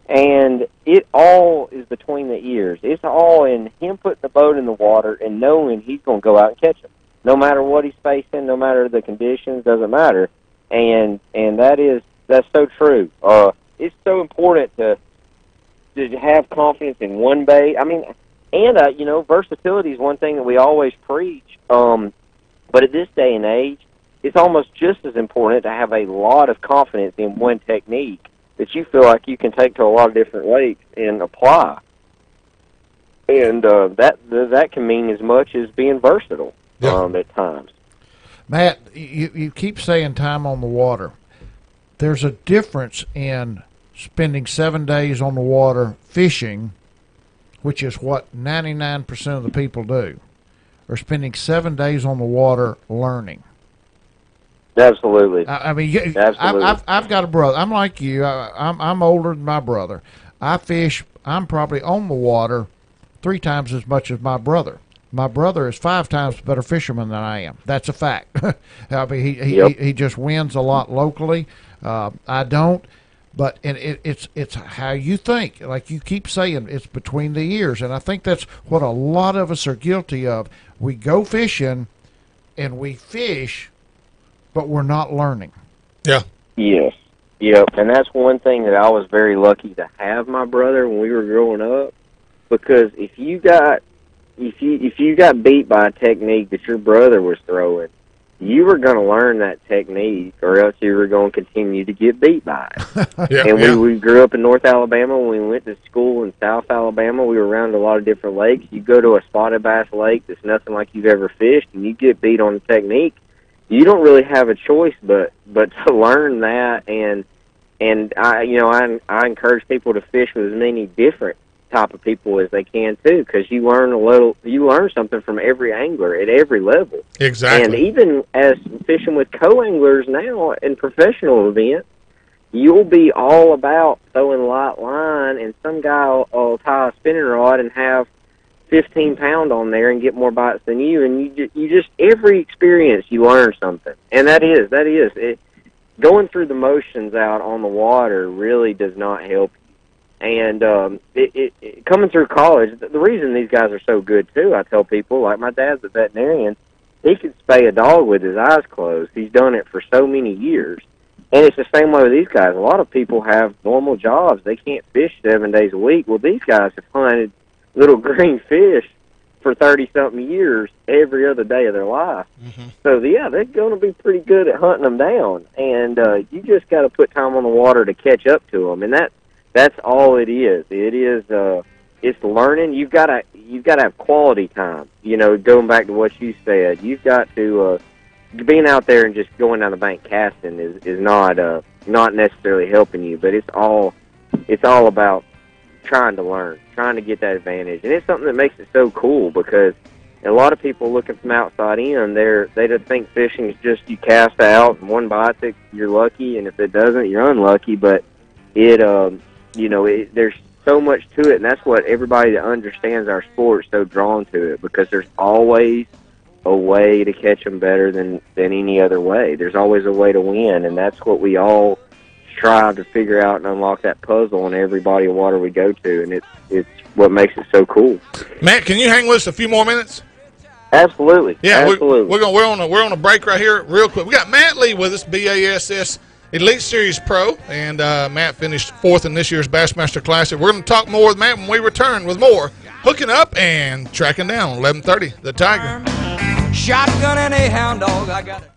And it all is between the ears. It's all in him putting the boat in the water and knowing he's going to go out and catch him. No matter what he's facing, no matter the conditions, doesn't matter. And that's so true. It's so important to have confidence in one bait. I mean, and versatility is one thing that we always preach. But at this day and age, it's almost just as important to have a lot of confidence in one technique that you feel like you can take to a lot of different lakes and apply. And that can mean as much as being versatile at times. Matt, you keep saying time on the water. There's a difference in spending 7 days on the water fishing, which is what 99% of the people do, or spending 7 days on the water learning. Absolutely. I mean, Absolutely. I've got a brother. I'm like you. I'm older than my brother. I fish. I'm probably on the water 3 times as much as my brother. My brother is 5 times better fisherman than I am. That's a fact. I mean, he just wins a lot locally. I don't. But it's how you think. Like you keep saying, it's between the ears. And I think that's what a lot of us are guilty of. We go fishing and we fish, but we're not learning. Yeah. Yes. Yep. And that's one thing that I was very lucky to have my brother when we were growing up, because if you got beat by a technique that your brother was throwing, you were going to learn that technique, or else you were going to continue to get beat by it. We grew up in North Alabama. When we went to school in South Alabama, we were around a lot of different lakes. You go to a spotted bass lake that's nothing like you've ever fished, and you get beat on the technique. You don't really have a choice but to learn that. And I encourage people to fish with as many different type of people as they can too, because you learn something from every angler at every level. Exactly. And even as fishing with co-anglers now in professional events, you'll be all about throwing light line, and some guy will tie a spinning rod and have 15 pound on there and get more bites than you, and you just every experience you learn something, and that is it. Going through the motions out on the water really does not help you. And coming through college, the reason these guys are so good too, I tell people, like my dad's a veterinarian, he could spay a dog with his eyes closed. He's done it for so many years. And it's the same way with these guys. A lot of people have normal jobs. They can't fish 7 days a week. Well, these guys have hunted little green fish for 30-something years every other day of their life. Mm-hmm. So, yeah, they're going to be pretty good at hunting them down. And you just got to put time on the water to catch up to them. And that's all it is. It is it's learning. You've got to have quality time. You know, going back to what you said, you've got to being out there and just going down the bank casting is not necessarily helping you, but it's all about trying to learn, trying to get that advantage. And it's something that makes it so cool, because a lot of people looking from outside in, they just think fishing is just you cast out and one bites it, you're lucky, and if it doesn't, you're unlucky. But there's so much to it, and that's what everybody that understands our sport is so drawn to it, because there's always a way to catch them better than any other way. There's always a way to win, and that's what we all strive to figure out and unlock that puzzle in every body of water we go to, and it's what makes it so cool. Matt, can you hang with us a few more minutes? Absolutely. Yeah, absolutely. We're on a break right here, real quick. We got Matt Lee with us, BASS Elite Series Pro, and Matt finished 4th in this year's Bassmaster Classic. We're going to talk more with Matt when we return with more Hooking Up and Tracking Down, 1130, The Tiger. Shotgun and a hound dog, I got it.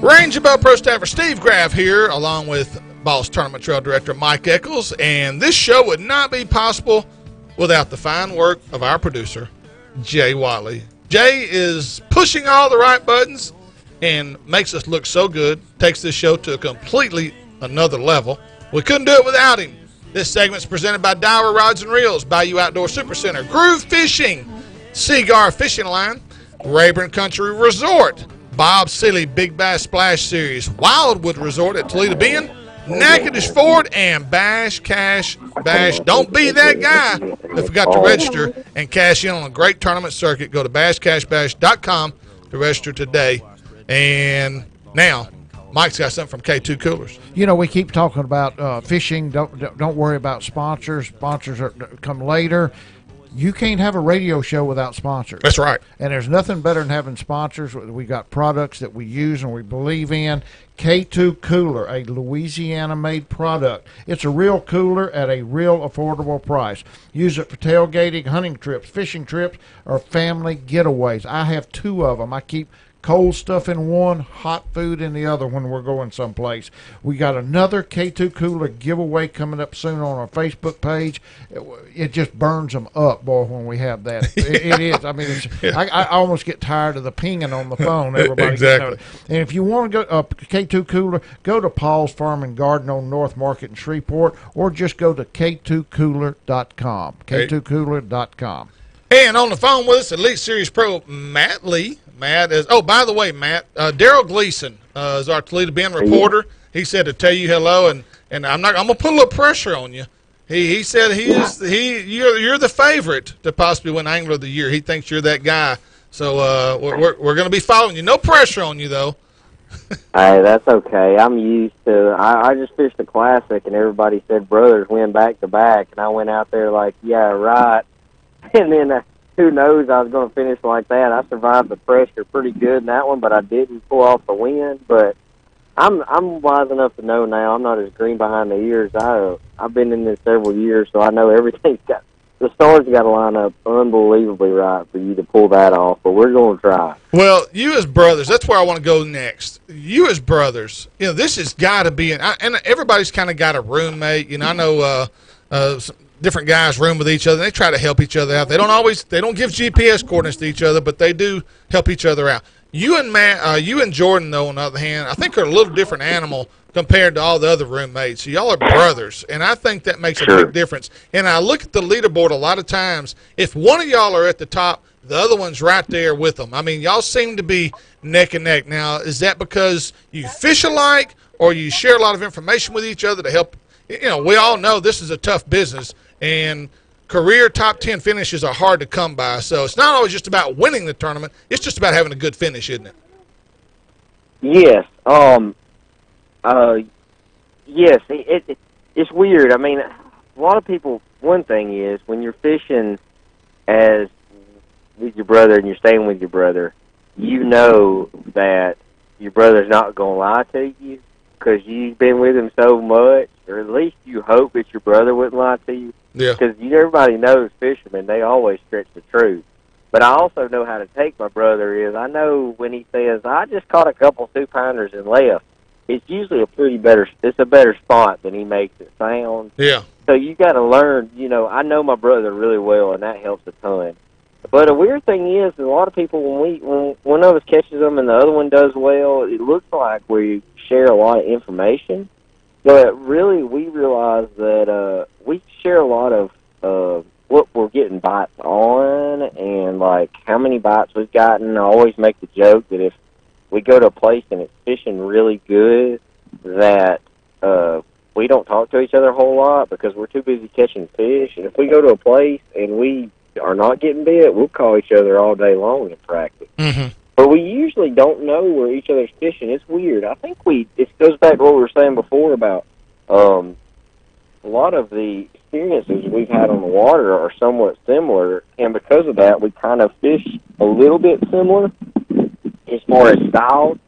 Ranger Bow Pro Staffer Steve Graff here, along with Boss Tournament Trail Director Mike Eccles, and this show would not be possible without the fine work of our producer, Jay Wiley. Jay is pushing all the right buttons and makes us look so good, takes this show to a completely another level. We couldn't do it without him. This segment is presented by Daiwa Rods and Reels, Bayou Outdoor Supercenter, Groove Fishing, Seagar Fishing Line, Rayburn Country Resort, Bob Seeley Big Bass Splash Series, Wildwood Resort at Toledo Bend, Natchitoches Ford, and Bash Cash Bash. Don't be that guy that forgot to register and cash in on a great tournament circuit. Go to bashcashbash.com to register today. And now Mike's got something from K2 Coolers. You know, we keep talking about fishing. Don't worry about sponsors. Sponsors come later. You can't have a radio show without sponsors. That's right. And there's nothing better than having sponsors. We got products that we use and we believe in. K2 Cooler, a Louisiana-made product. It's a real cooler at a real affordable price. Use it for tailgating, hunting trips, fishing trips, or family getaways. I have 2 of them. I keep cold stuff in one, hot food in the other when we're going someplace. We got another K2 Cooler giveaway coming up soon on our Facebook page. It just burns them up, boy, when we have that. It is. I mean, I almost get tired of the pinging on the phone. Everybody exactly. And if you want to go K2 Cooler, go to Paul's Farm and Garden on North Market in Shreveport, or just go to K2Cooler.com. K2Cooler.com. And on the phone with us, Elite Series Pro Matt Lee. Matt is. Oh, by the way, Matt, Daryl Gleason is our Toledo Bend reporter. He said to tell you hello, and I'm gonna put a little pressure on you. He said you're the favorite to possibly win Angler of the Year. He thinks you're that guy. So we're gonna be following you. No pressure on you though. Hey, that's okay. I'm used to. I just fished the Classic, and everybody said brothers win back to back, and I went out there like, yeah, right. And then who knows? I was going to finish like that. I survived the pressure pretty good in that one, but I didn't pull off the win. But I'm wise enough to know now. I'm not as green behind the ears. I've been in this several years, so I know everything's got. The stars got to line up unbelievably right for you to pull that off, but we're going to try. Well, you as brothers, that's where I want to go next. You as brothers, this has got to be, and everybody's kind of got a roommate. I know different guys room with each other. They try to help each other out. They don't give GPS coordinates to each other, but they do help each other out. You and Matt, you and Jordan, though, on the other hand, I think are a little different animal compared to all the other roommates. So y'all are brothers, and I think that makes a big difference. And I look at the leaderboard a lot of times. If one of y'all are at the top, the other one's right there with them. I mean, y'all seem to be neck and neck. Now, is that because you fish alike, or you share a lot of information with each other to help? We all know this is a tough business, and career top 10 finishes are hard to come by. So it's not always just about winning the tournament. It's just about having a good finish, isn't it? Yes. Yes. It's weird. I mean, a lot of people, one thing is when you're fishing as with your brother and you're staying with your brother, you know that your brother's not going to lie to you because you've been with him so much, or at least you hope that your brother wouldn't lie to you. Yeah. Because everybody knows fishermen, they always stretch the truth. But I also know how to take my brother is I know when he says, I just caught a couple 2-pounders and left, it's usually it's a better spot than he makes it sound. Yeah. So you got to learn, I know my brother really well, and that helps a ton. But a weird thing is, a lot of people, when one of us catches them and the other one does well, it looks like we share a lot of information. But really, we realize that we share a lot of what we're getting bites on and, like, how many bites we've gotten. I always make the joke that if we go to a place and it's fishing really good, that we don't talk to each other a whole lot because we're too busy catching fish. And if we go to a place and we are not getting bit, we'll call each other all day long in practice. Mm-hmm. But we usually don't know where each other's fishing. It's weird. I think it goes back to what we were saying before about a lot of the experiences we've had on the water are somewhat similar, and because of that, we kind of fish a little bit similar as far as styles.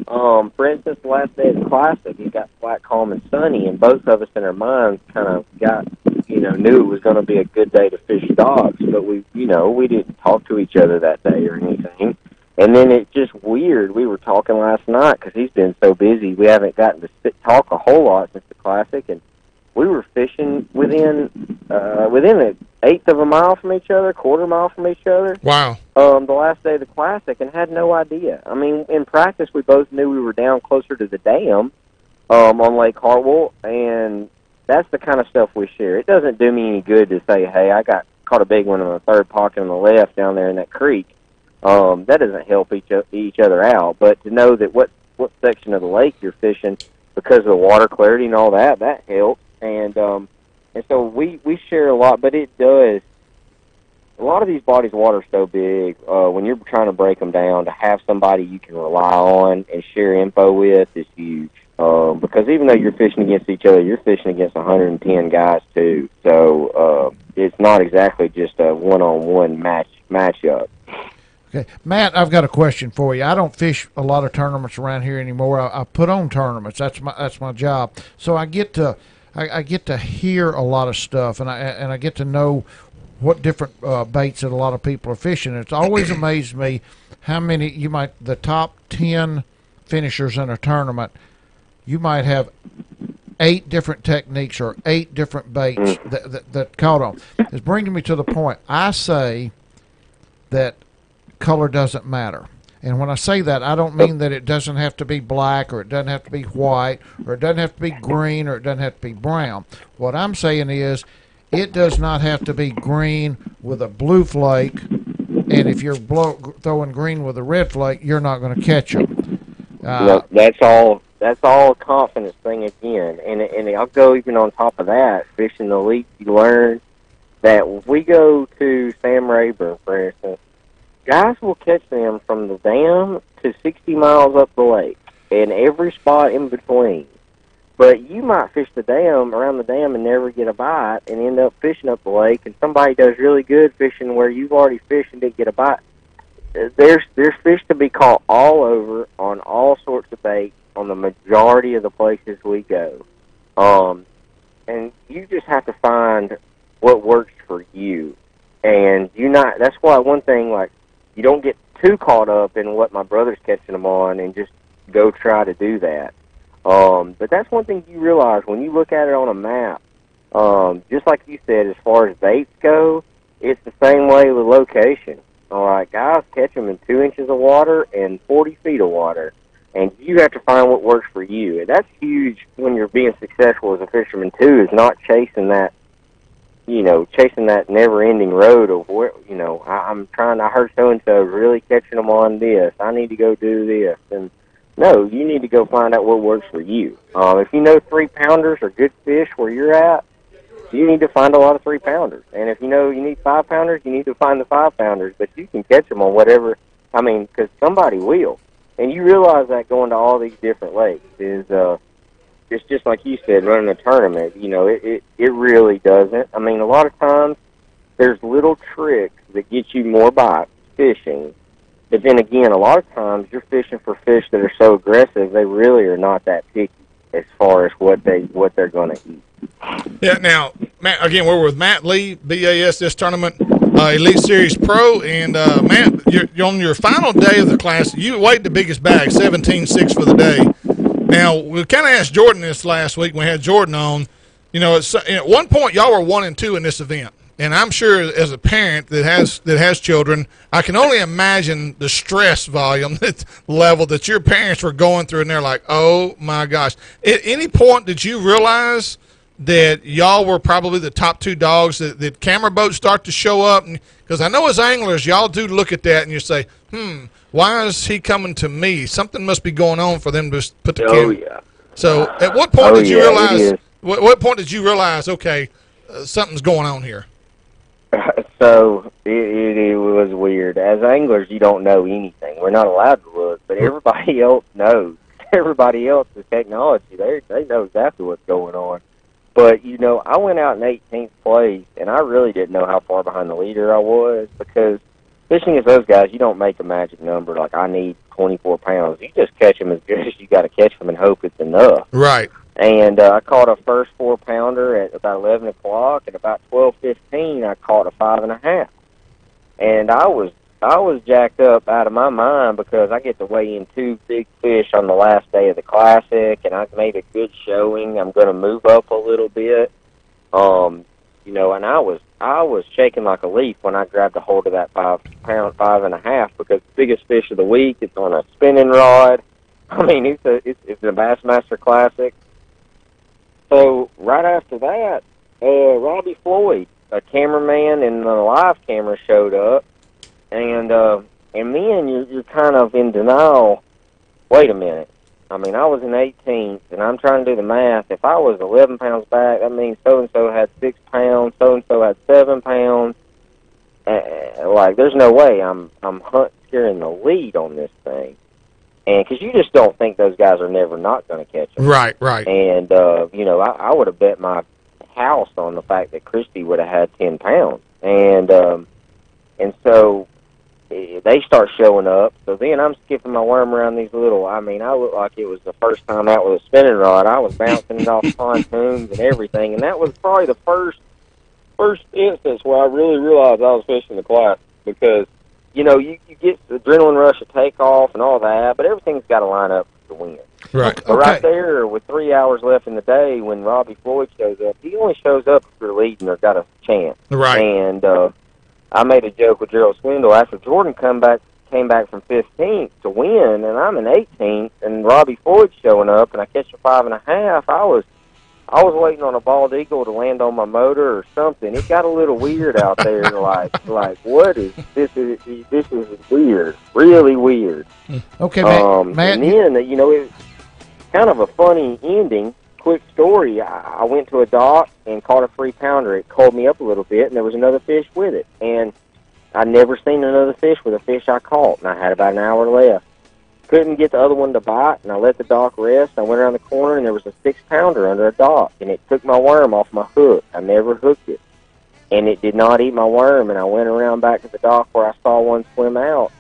For instance, the last day of the Classic, it got quite calm and sunny, and both of us in our minds kind of knew it was going to be a good day to fish dogs, but we didn't talk to each other that day or anything. And then it's just weird. We were talking last night because he's been so busy. We haven't gotten to talk a whole lot since the Classic, and we were fishing within an eighth of a mile from each other, quarter mile from each other. Wow. The last day of the Classic, and had no idea. I mean, in practice, we both knew we were down closer to the dam on Lake Hartwell, and that's the kind of stuff we share. It doesn't do me any good to say, hey, I caught a big one in the third pocket on the left down there in that creek. That doesn't help each other out. But to know that what section of the lake you're fishing because of the water clarity and all that helps. And so we share a lot, but it does. a lot of these bodies of water are so big, when you're trying to break them down, to have somebody you can rely on and share info with is huge. Because even though you're fishing against each other, you're fishing against 110 guys too. So it's not exactly just a one-on-one matchup. Okay, Matt, I've got a question for you. I don't fish a lot of tournaments around here anymore. I put on tournaments. That's my job. So I get to hear a lot of stuff, and I get to know what different baits that a lot of people are fishing. It's always amazed me how many the top 10 finishers in a tournament, you might have 8 different techniques or 8 different baits that caught on. It's bringing me to the point. I say that color doesn't matter. And when I say that, I don't mean that it doesn't have to be black, or it doesn't have to be white, or it doesn't have to be green, or it doesn't have to be brown. What I'm saying is it does not have to be green with a blue flake, and if you're throwing green with a red flake, you're not going to catch them. No, that's all a confidence thing again. And I'll go even on top of that. Fishing the Elite, you learn that if we go to Sam Rayburn, for instance, guys will catch them from the dam to 60 miles up the lake and every spot in between. But you might fish around the dam and never get a bite and end up fishing up the lake, and somebody does really good fishing where you've already fished and didn't get a bite. There's fish to be caught all over on all sorts of baits on the majority of the places we go. And you just have to find what works for you. And that's why one thing, like, you don't get too caught up in what my brother's catching them on and just go try to do that. But that's one thing you realize when you look at it on a map. Just like you said, as far as baits go, it's the same way with location. All right, guys catch them in 2 inches of water and 40 feet of water, and you have to find what works for you. And that's huge when you're being successful as a fisherman too. Is not chasing that never-ending road of where, I heard so-and-so really catching them on this. I need to go do this. And no, you need to go find out what works for you. If you know 3-pounders are good fish where you're at, you need to find a lot of 3-pounders. And if you know you need 5-pounders, you need to find the 5-pounders. But you can catch them on whatever, because somebody will. And you realize that going to all these different lakes is, it's just like you said, running a tournament. It really doesn't. A lot of times there's little tricks that get you more bites fishing. But then again, a lot of times you're fishing for fish that are so aggressive, they really are not that picky as far as what they're going to eat. Yeah, now, Matt, again, we're with Matt Lee, BAS this tournament, Elite Series Pro. And, Matt, you're on your final day of the class. You weighed the biggest bag, 17.6 for the day. Now, we kind of asked Jordan this last week when we had Jordan on. At one point, y'all were 1 and 2 in this event. And I'm sure as a parent that has children, I can only imagine the stress volume level that your parents were going through, and they're like, oh, my gosh. At any point did you realize that y'all were probably the top 2 dogs, that camera boats start to show up? Because I know as anglers, y'all do look at that and you say, why is he coming to me? Something must be going on for them to put the camera. Oh, yeah. So at what point did you realize, what point did you realize, okay, something's going on here? So it was weird. As anglers, you don't know anything. We're not allowed to look, but everybody else knows. Everybody else is technology. They know exactly what's going on. But, I went out in 18th place, and I really didn't know how far behind the leader I was, because fishing as those guys, you don't make a magic number like I need 24 pounds. You just catch them as good as you got to catch them and hope it's enough. Right. And I caught a first 4-pounder at about 11 o'clock, and about 12:15 I caught a 5.5. And I was jacked up out of my mind because I get to weigh in 2 big fish on the last day of the Classic, and I made a good showing. I'm going to move up a little bit, and I was shaking like a leaf when I grabbed a hold of that 5-pound 5.5, because the biggest fish of the week. It's on a spinning rod. It's a Bassmaster Classic. So right after that, Robbie Floyd, a cameraman and a live camera, showed up, and then you're kind of in denial. Wait a minute. I was in 18th, and I'm trying to do the math. If I was 11 pounds back, that means so-and-so had 6 pounds, so-and-so had 7 pounds. there's no way I'm carrying the lead on this thing. And because you just don't think those guys are never not going to catch them. Right. And, you know, I would have bet my house on the fact that Christy would have had 10 pounds. And so they start showing up. So then I'm skipping my worm around these little, I mean, I looked like it was the first time out with a spinning rod. I was bouncing it off pontoons and everything. And that was probably the first instance where I really realized I was fishing the class, because, you know, you get the adrenaline rush at takeoff and all that, but everything's got to line up to win. Right. But right there, with 3 hours left in the day, when Robbie Floyd shows up, he only shows up if you're leading or got a chance. Right. And I made a joke with Gerald Swindle after Jordan came back from 15th to win, and I'm in 18th, and Robbie Floyd's showing up, and I catch a 5.5. I was waiting on a bald eagle to land on my motor or something. It got a little weird out there. like what is this? This is weird, really weird. Okay, Matt. And then, you know, it's kind of a funny ending. Quick story. I went to a dock and caught a 3-pounder. It called me up a little bit, and there was another fish with it. And I'd never seen another fish with a fish I caught, and I had about an hour left. Couldn't get the other one to bite, and I let the dock rest. I went around the corner, and there was a 6-pounder under a dock, and it took my worm off my hook. I never hooked it, and it did not eat my worm, and I went around back to the dock where I saw one swim out,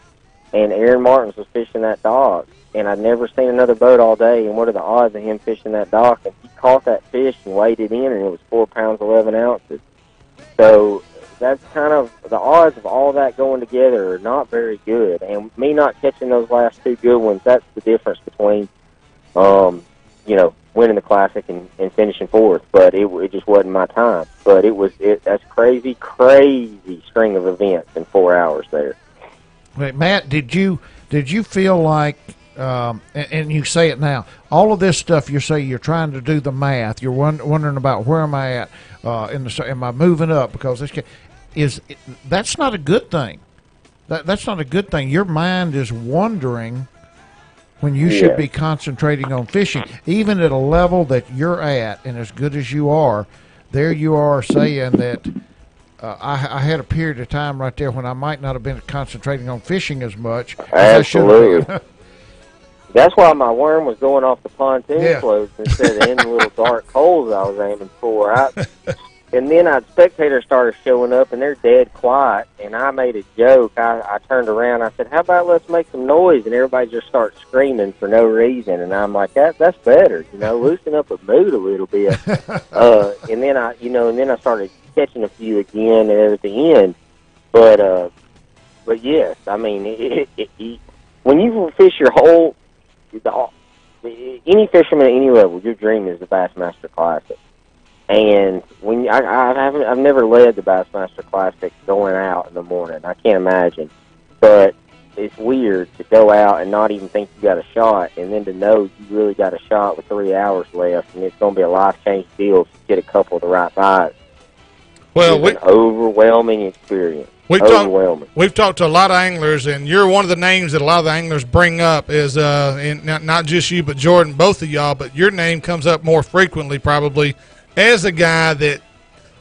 and Aaron Martins was fishing that dock, and I'd never seen another boat all day, and what are the odds of him fishing that dock? And he caught that fish and weighed it in, and it was 4 pounds, 11 ounces. So that's kind of, the odds of all that going together are not very good. And me not catching those last 2 good ones, that's the difference between, you know, winning the Classic and finishing 4th. But it just wasn't my time. But that's crazy string of events in 4 hours there. Wait, Matt, did you feel like, and you say it now, all of this stuff you say, you're trying to do the math, you're wondering about where am I at, am I moving up, because that's not a good thing. That's not a good thing. Your mind is wandering when you should be concentrating on fishing, even at a level that you're at, and as good as you are, there you are saying that I had a period of time right there when I might not have been concentrating on fishing as much as I should have been. That's why my worm was going off the pontoon floats instead of in the little dark holes I was aiming for. And then spectators started showing up, and they're dead quiet. And I made a joke. I turned around. I said, "How about let's make some noise?" And everybody just starts screaming for no reason. And I'm like, "That's better, you know, loosen up the mood a little bit." And then I started catching a few again at the end. But yes, I mean, when you fish your whole, any fisherman at any level, your dream is the Bassmaster Classic. And when I've never led the Bassmaster Classic going out in the morning. I can't imagine. But it's weird to go out and not even think you got a shot, and then to know you really got a shot with 3 hours left, and it's going to be a life-changing deal if you get a couple of the right bites. Well, it's an overwhelming experience. We've talked to a lot of anglers, and you're one of the names that a lot of the anglers bring up is, and not just you, but Jordan, both of y'all, but your name comes up more frequently probably as a guy that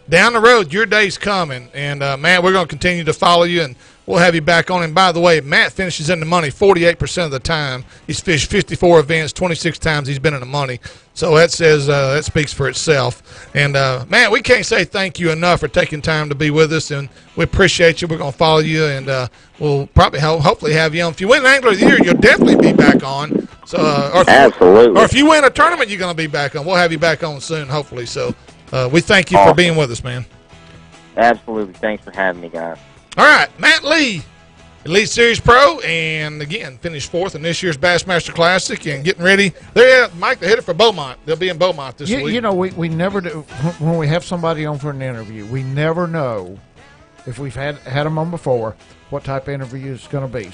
down the road, your day's coming. And, Matt, we're going to continue to follow you, and we'll have you back on. And, by the way, Matt finishes in the money 48% of the time. He's fished 54 events, 26 times he's been in the money. So that says that speaks for itself. And, Matt, we can't say thank you enough for taking time to be with us, and we appreciate you. We're going to follow you, and we'll probably hopefully have you on. If you win Angler of the Year, you'll definitely be back on. So, absolutely. Or if you win a tournament, you're going to be back on. We'll have you back on soon, hopefully. So we thank you for being with us, man. Absolutely. Thanks for having me, guys. All right, Matt Lee, Elite Series Pro, and again, finished 4th in this year's Bassmaster Classic and getting ready. They're Mike, they hit it for Beaumont. They'll be in Beaumont this week. You know, we never do, when we have somebody on for an interview, we never know, if we've had them on before, what type of interview it's going to be.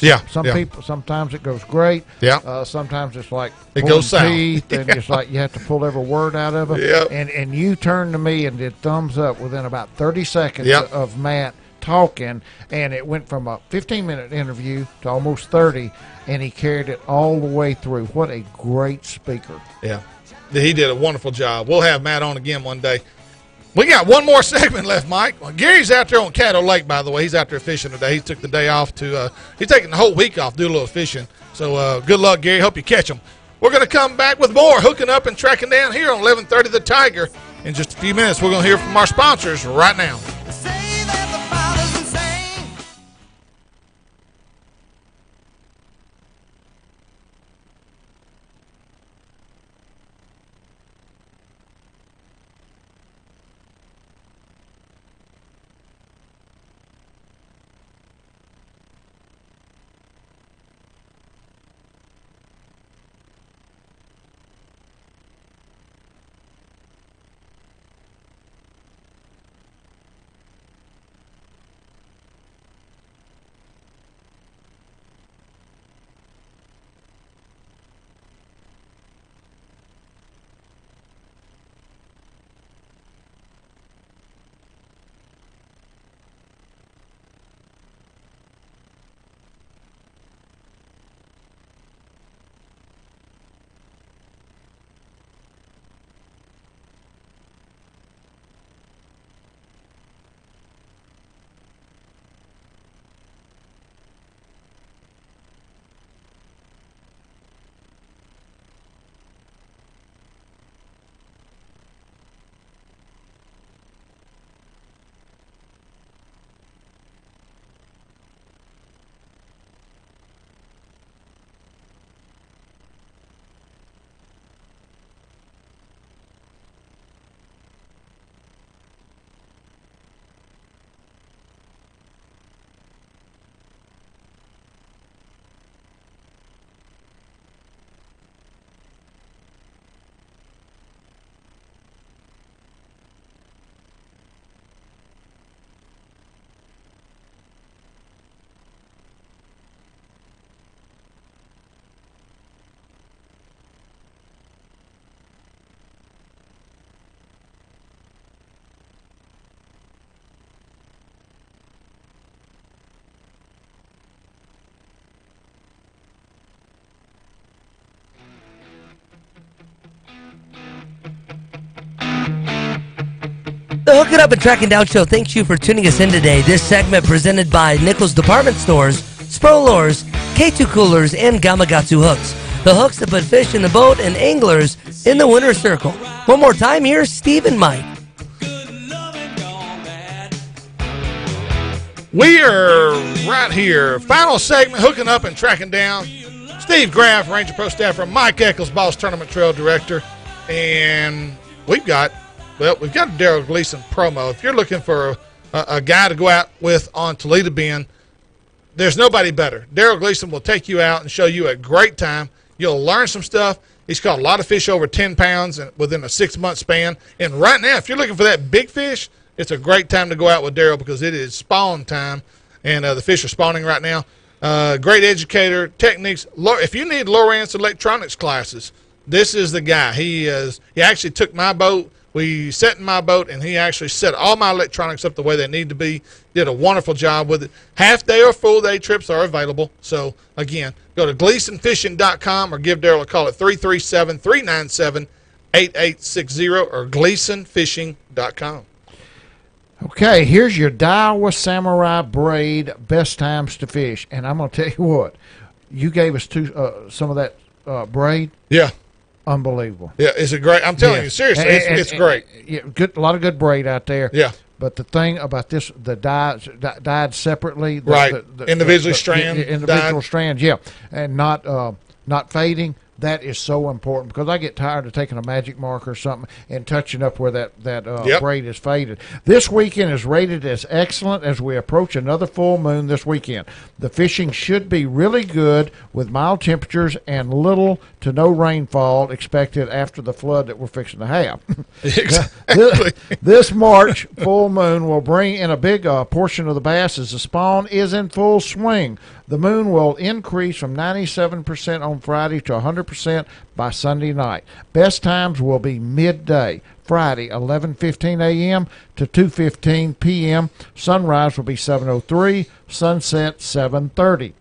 People, sometimes it goes great. Yeah. Sometimes it's like it goes south. Teeth, and it's like you have to pull every word out of it. Yeah. And you turned to me and did thumbs up within about 30 seconds of Matt talking, and it went from a 15-minute interview to almost 30, and he carried it all the way through. What a great speaker. Yeah. He did a wonderful job. We'll have Matt on again one day. We got one more segment left, Mike. Well, Gary's out there on Caddo Lake, by the way. He's out there fishing today. He took the day off he's taking the whole week off, do a little fishing. So good luck, Gary. Hope you catch him. We're going to come back with more hooking up and tracking down here on 1130 The Tiger. In just a few minutes, we're going to hear from our sponsors right now. The Hook It Up and Tracking Down Show thanks you for tuning us in today. This segment presented by Nichols Department Stores, Spro Lures, K2 Coolers, and Gamakatsu Hooks. The hooks that put fish in the boat and anglers in the winner's circle. One more time, here's Steve and Mike. We are right here. Final segment, hooking up and tracking down. Steve Graff, Ranger Pro staffer, Mike Eccles, Boss Tournament Trail Director. And we've got a Daryl Gleason promo. If you're looking for a guy to go out with on Toledo Bend, there's nobody better. Daryl Gleason will take you out and show you a great time. You'll learn some stuff. He's caught a lot of fish over 10 pounds within a 6-month span. And right now, if you're looking for that big fish, it's a great time to go out with Daryl because it is spawn time, and the fish are spawning right now. Great educator, techniques. If you need Lowrance electronics classes, this is the guy. He actually took my boat. We set in my boat, and he actually set all my electronics up the way they need to be. Did a wonderful job with it. Half-day or full-day trips are available. So, again, go to GleasonFishing.com or give Daryl a call at 337-397-8860 or GleasonFishing.com. Okay, here's your Daiwa Samurai braid best times to fish. And I'm going to tell you what, you gave us some of that braid. Yeah. Unbelievable. Yeah, it's a great. I'm telling you, seriously, it's great. Yeah, a lot of good braid out there. Yeah. But the thing about this, the dyed separately. Right. Individually strand. Individual strands, yeah. And not fading. That is so important because I get tired of taking a magic marker or something and touching up where that braid is faded. This weekend is rated as excellent as we approach another full moon this weekend. The fishing should be really good with mild temperatures and little to no rainfall expected after the flood that we're fixing to have. Exactly. This March full moon will bring in a big portion of the bass as the spawn is in full swing. The moon will increase from 97% on Friday to 100% by Sunday night. Best times will be midday, Friday 11:15 a.m. to 2:15 p.m. Sunrise will be 7:03, sunset 7:30.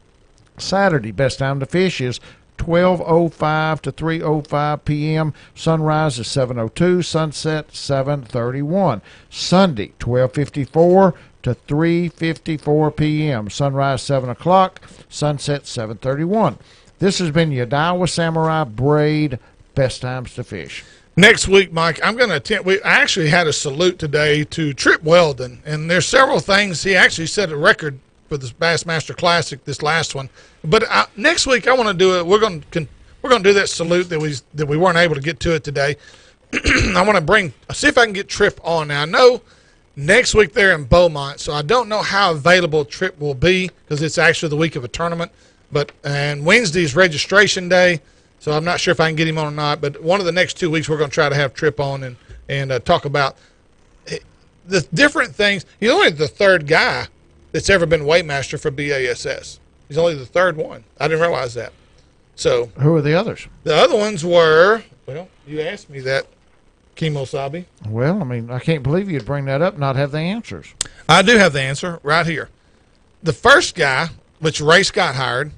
Saturday, best time to fish is 12:05 to 3:05 p.m. Sunrise is 7:02. Sunset 7:31. Sunday 12:54 to 3:54 p.m. Sunrise 7 o'clock. Sunset 7:31. This has been your Iowa Samurai Braid Best Times to Fish. Next week, Mike, I'm going to attempt. I actually had a salute today to Trip Weldon, and there's several things. He actually set a record for this Bassmaster Classic, this last one. But next week, I want to do it. We're going to do that salute that we weren't able to get to it today. I want to see if I can get Trip on. Now I know next week they're in Beaumont, so I don't know how available Trip will be because it's actually the week of a tournament. And Wednesday is registration day. So I'm not sure if I can get him on or not, but one of the next 2 weeks we're going to try to have Trip on and talk about the different things. He's only the third guy that's ever been weighmaster for BASS. He's only the third one. I didn't realize that. So who are the others? The other ones were, well, you asked me that, Kimo Sabi. Well, I mean, I can't believe you'd bring that up and not have the answers. I do have the answer right here. The first guy, which Ray Scott hired,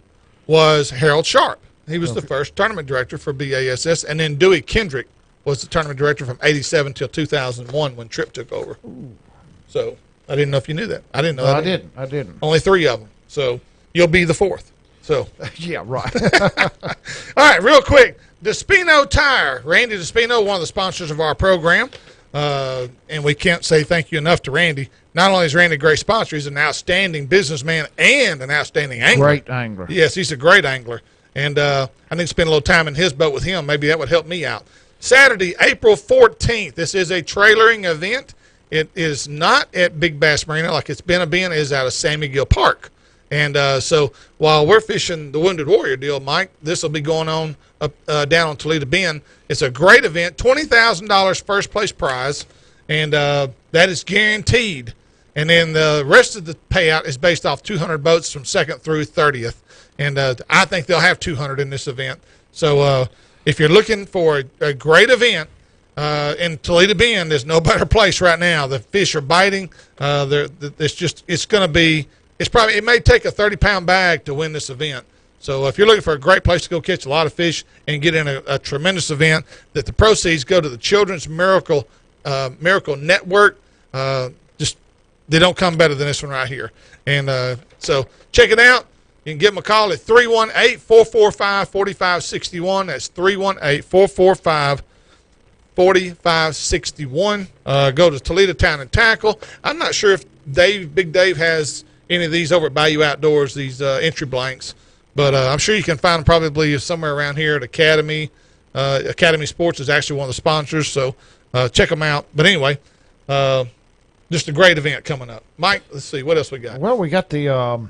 was Harold Sharp. He was the first tournament director for BASS, and then Dewey Kendrick was the tournament director from 87 till 2001 when Tripp took over. Ooh. So I didn't know if you knew that. I didn't know. No, I didn't. Only 3 of them. So you'll be the 4th. So yeah, right. All right, real quick. Despino Tire. Randy Despino, one of the sponsors of our program. And we can't say thank you enough to Randy. Not only is Randy a great sponsor, he's an outstanding businessman and an outstanding angler. Great angler. Yes, he's a great angler. And I need to spend a little time in his boat with him. Maybe that would help me out. Saturday, April 14th. This is a trailering event. It is not at Big Bass Marina like it's been. It is out of San Miguel Park. And so while we're fishing the Wounded Warrior deal, Mike, this will be going on down on Toledo Bend. It's a great event. $20,000 first place prize. And that is guaranteed. And then the rest of the payout is based off 200 boats from 2nd through 30th. And I think they'll have 200 in this event. So if you're looking for a great event in Toledo Bend, there's no better place right now. The fish are biting. It may take a 30-pound bag to win this event. So if you're looking for a great place to go catch a lot of fish and get in a tremendous event, that the proceeds go to the Children's Miracle Network, they don't come better than this one right here. And so check it out. You can give them a call at 318-445-4561. That's 318-445-4561. Go to Toledo Town and Tackle. I'm not sure if Big Dave has any of these over at Bayou Outdoors, these entry blanks. But I'm sure you can find them probably somewhere around here at Academy. Academy Sports is actually one of the sponsors, so check them out. But anyway, just a great event coming up. Mike, let's see. What else we got? Well, we got the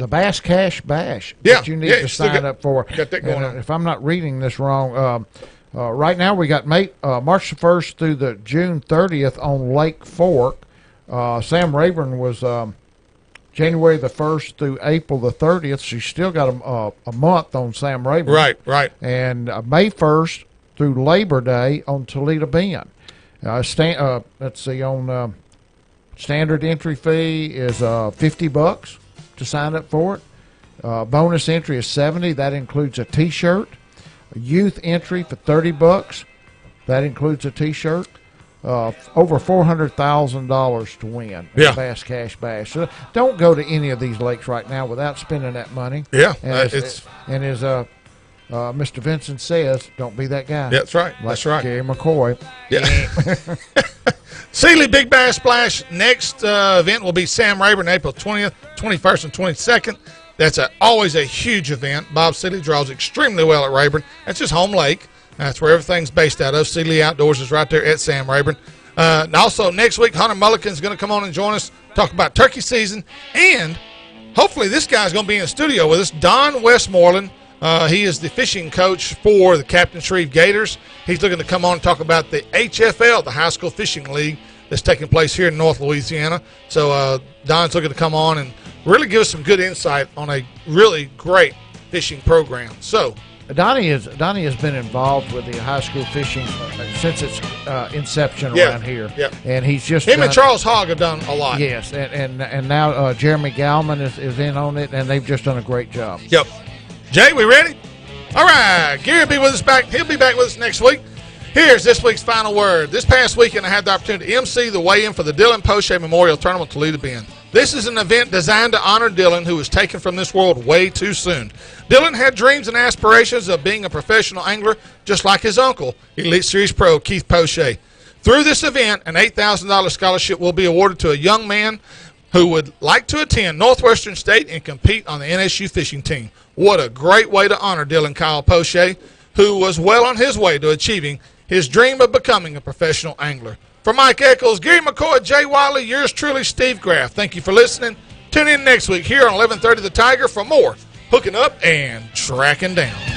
Bass Cash Bash that that you need to sign up for. Got that going on. If I'm not reading this wrong, right now we got March the 1st through the June 30th on Lake Fork. Sam Rayburn was January the 1st through April the 30th. So you still got a month on Sam Rayburn. Right. And May 1st through Labor Day on Toledo Bend. Let's see, on standard entry fee is $50 to sign up for it. Bonus entry is $70. That includes a T-shirt. A youth entry for $30. That includes a T-shirt. Over $400,000 to win. Yeah. Bass Cash Bash. So don't go to any of these lakes right now without spending that money. Yeah, and as Mr. Vincent says, don't be that guy. That's right. Like That's right. Gary McCoy. Yeah. Sealy Big Bass Splash. Next event will be Sam Rayburn, April 20th, 21st, and 22nd. That's always a huge event. Bob Sealy draws extremely well at Rayburn. That's his home lake. That's where everything's based out of. Sealy Outdoors is right there at Sam Rayburn. And also next week, Hunter Mulligan's going to come on and join us, talk about turkey season. And hopefully this guy's going to be in the studio with us, Don Westmoreland. He is the fishing coach for the Captain Shreve Gators. He's looking to come on and talk about the HFL, the High School Fishing League, that's taking place here in North Louisiana. So Don's looking to come on and really give us some good insight on a really great fishing program. So Donnie has been involved with the high school fishing since its inception around here. Yeah. And he's just him and Charles Hogg have done a lot. Yes, and now Jeremy Galman is in on it, and they've just done a great job. Yep. Jay, we ready? All right. Gary will be with us back. He'll be back with us next week. Here's this week's final word. This past weekend, I had the opportunity to MC the weigh-in for the Dylan Poche Memorial Tournament Toledo Bend. This is an event designed to honor Dylan, who was taken from this world way too soon. Dylan had dreams and aspirations of being a professional angler, just like his uncle, Elite Series Pro Keith Poche. Through this event, an $8,000 scholarship will be awarded to a young man who would like to attend Northwestern State and compete on the NSU fishing team. What a great way to honor Dylan Kyle Poche, who was well on his way to achieving his dream of becoming a professional angler. For Mike Eccles, Gary McCoy, Jay Wiley, yours truly, Steve Graff. Thank you for listening. Tune in next week here on 1130 The Tiger for more Hooking Up and Tracking Down.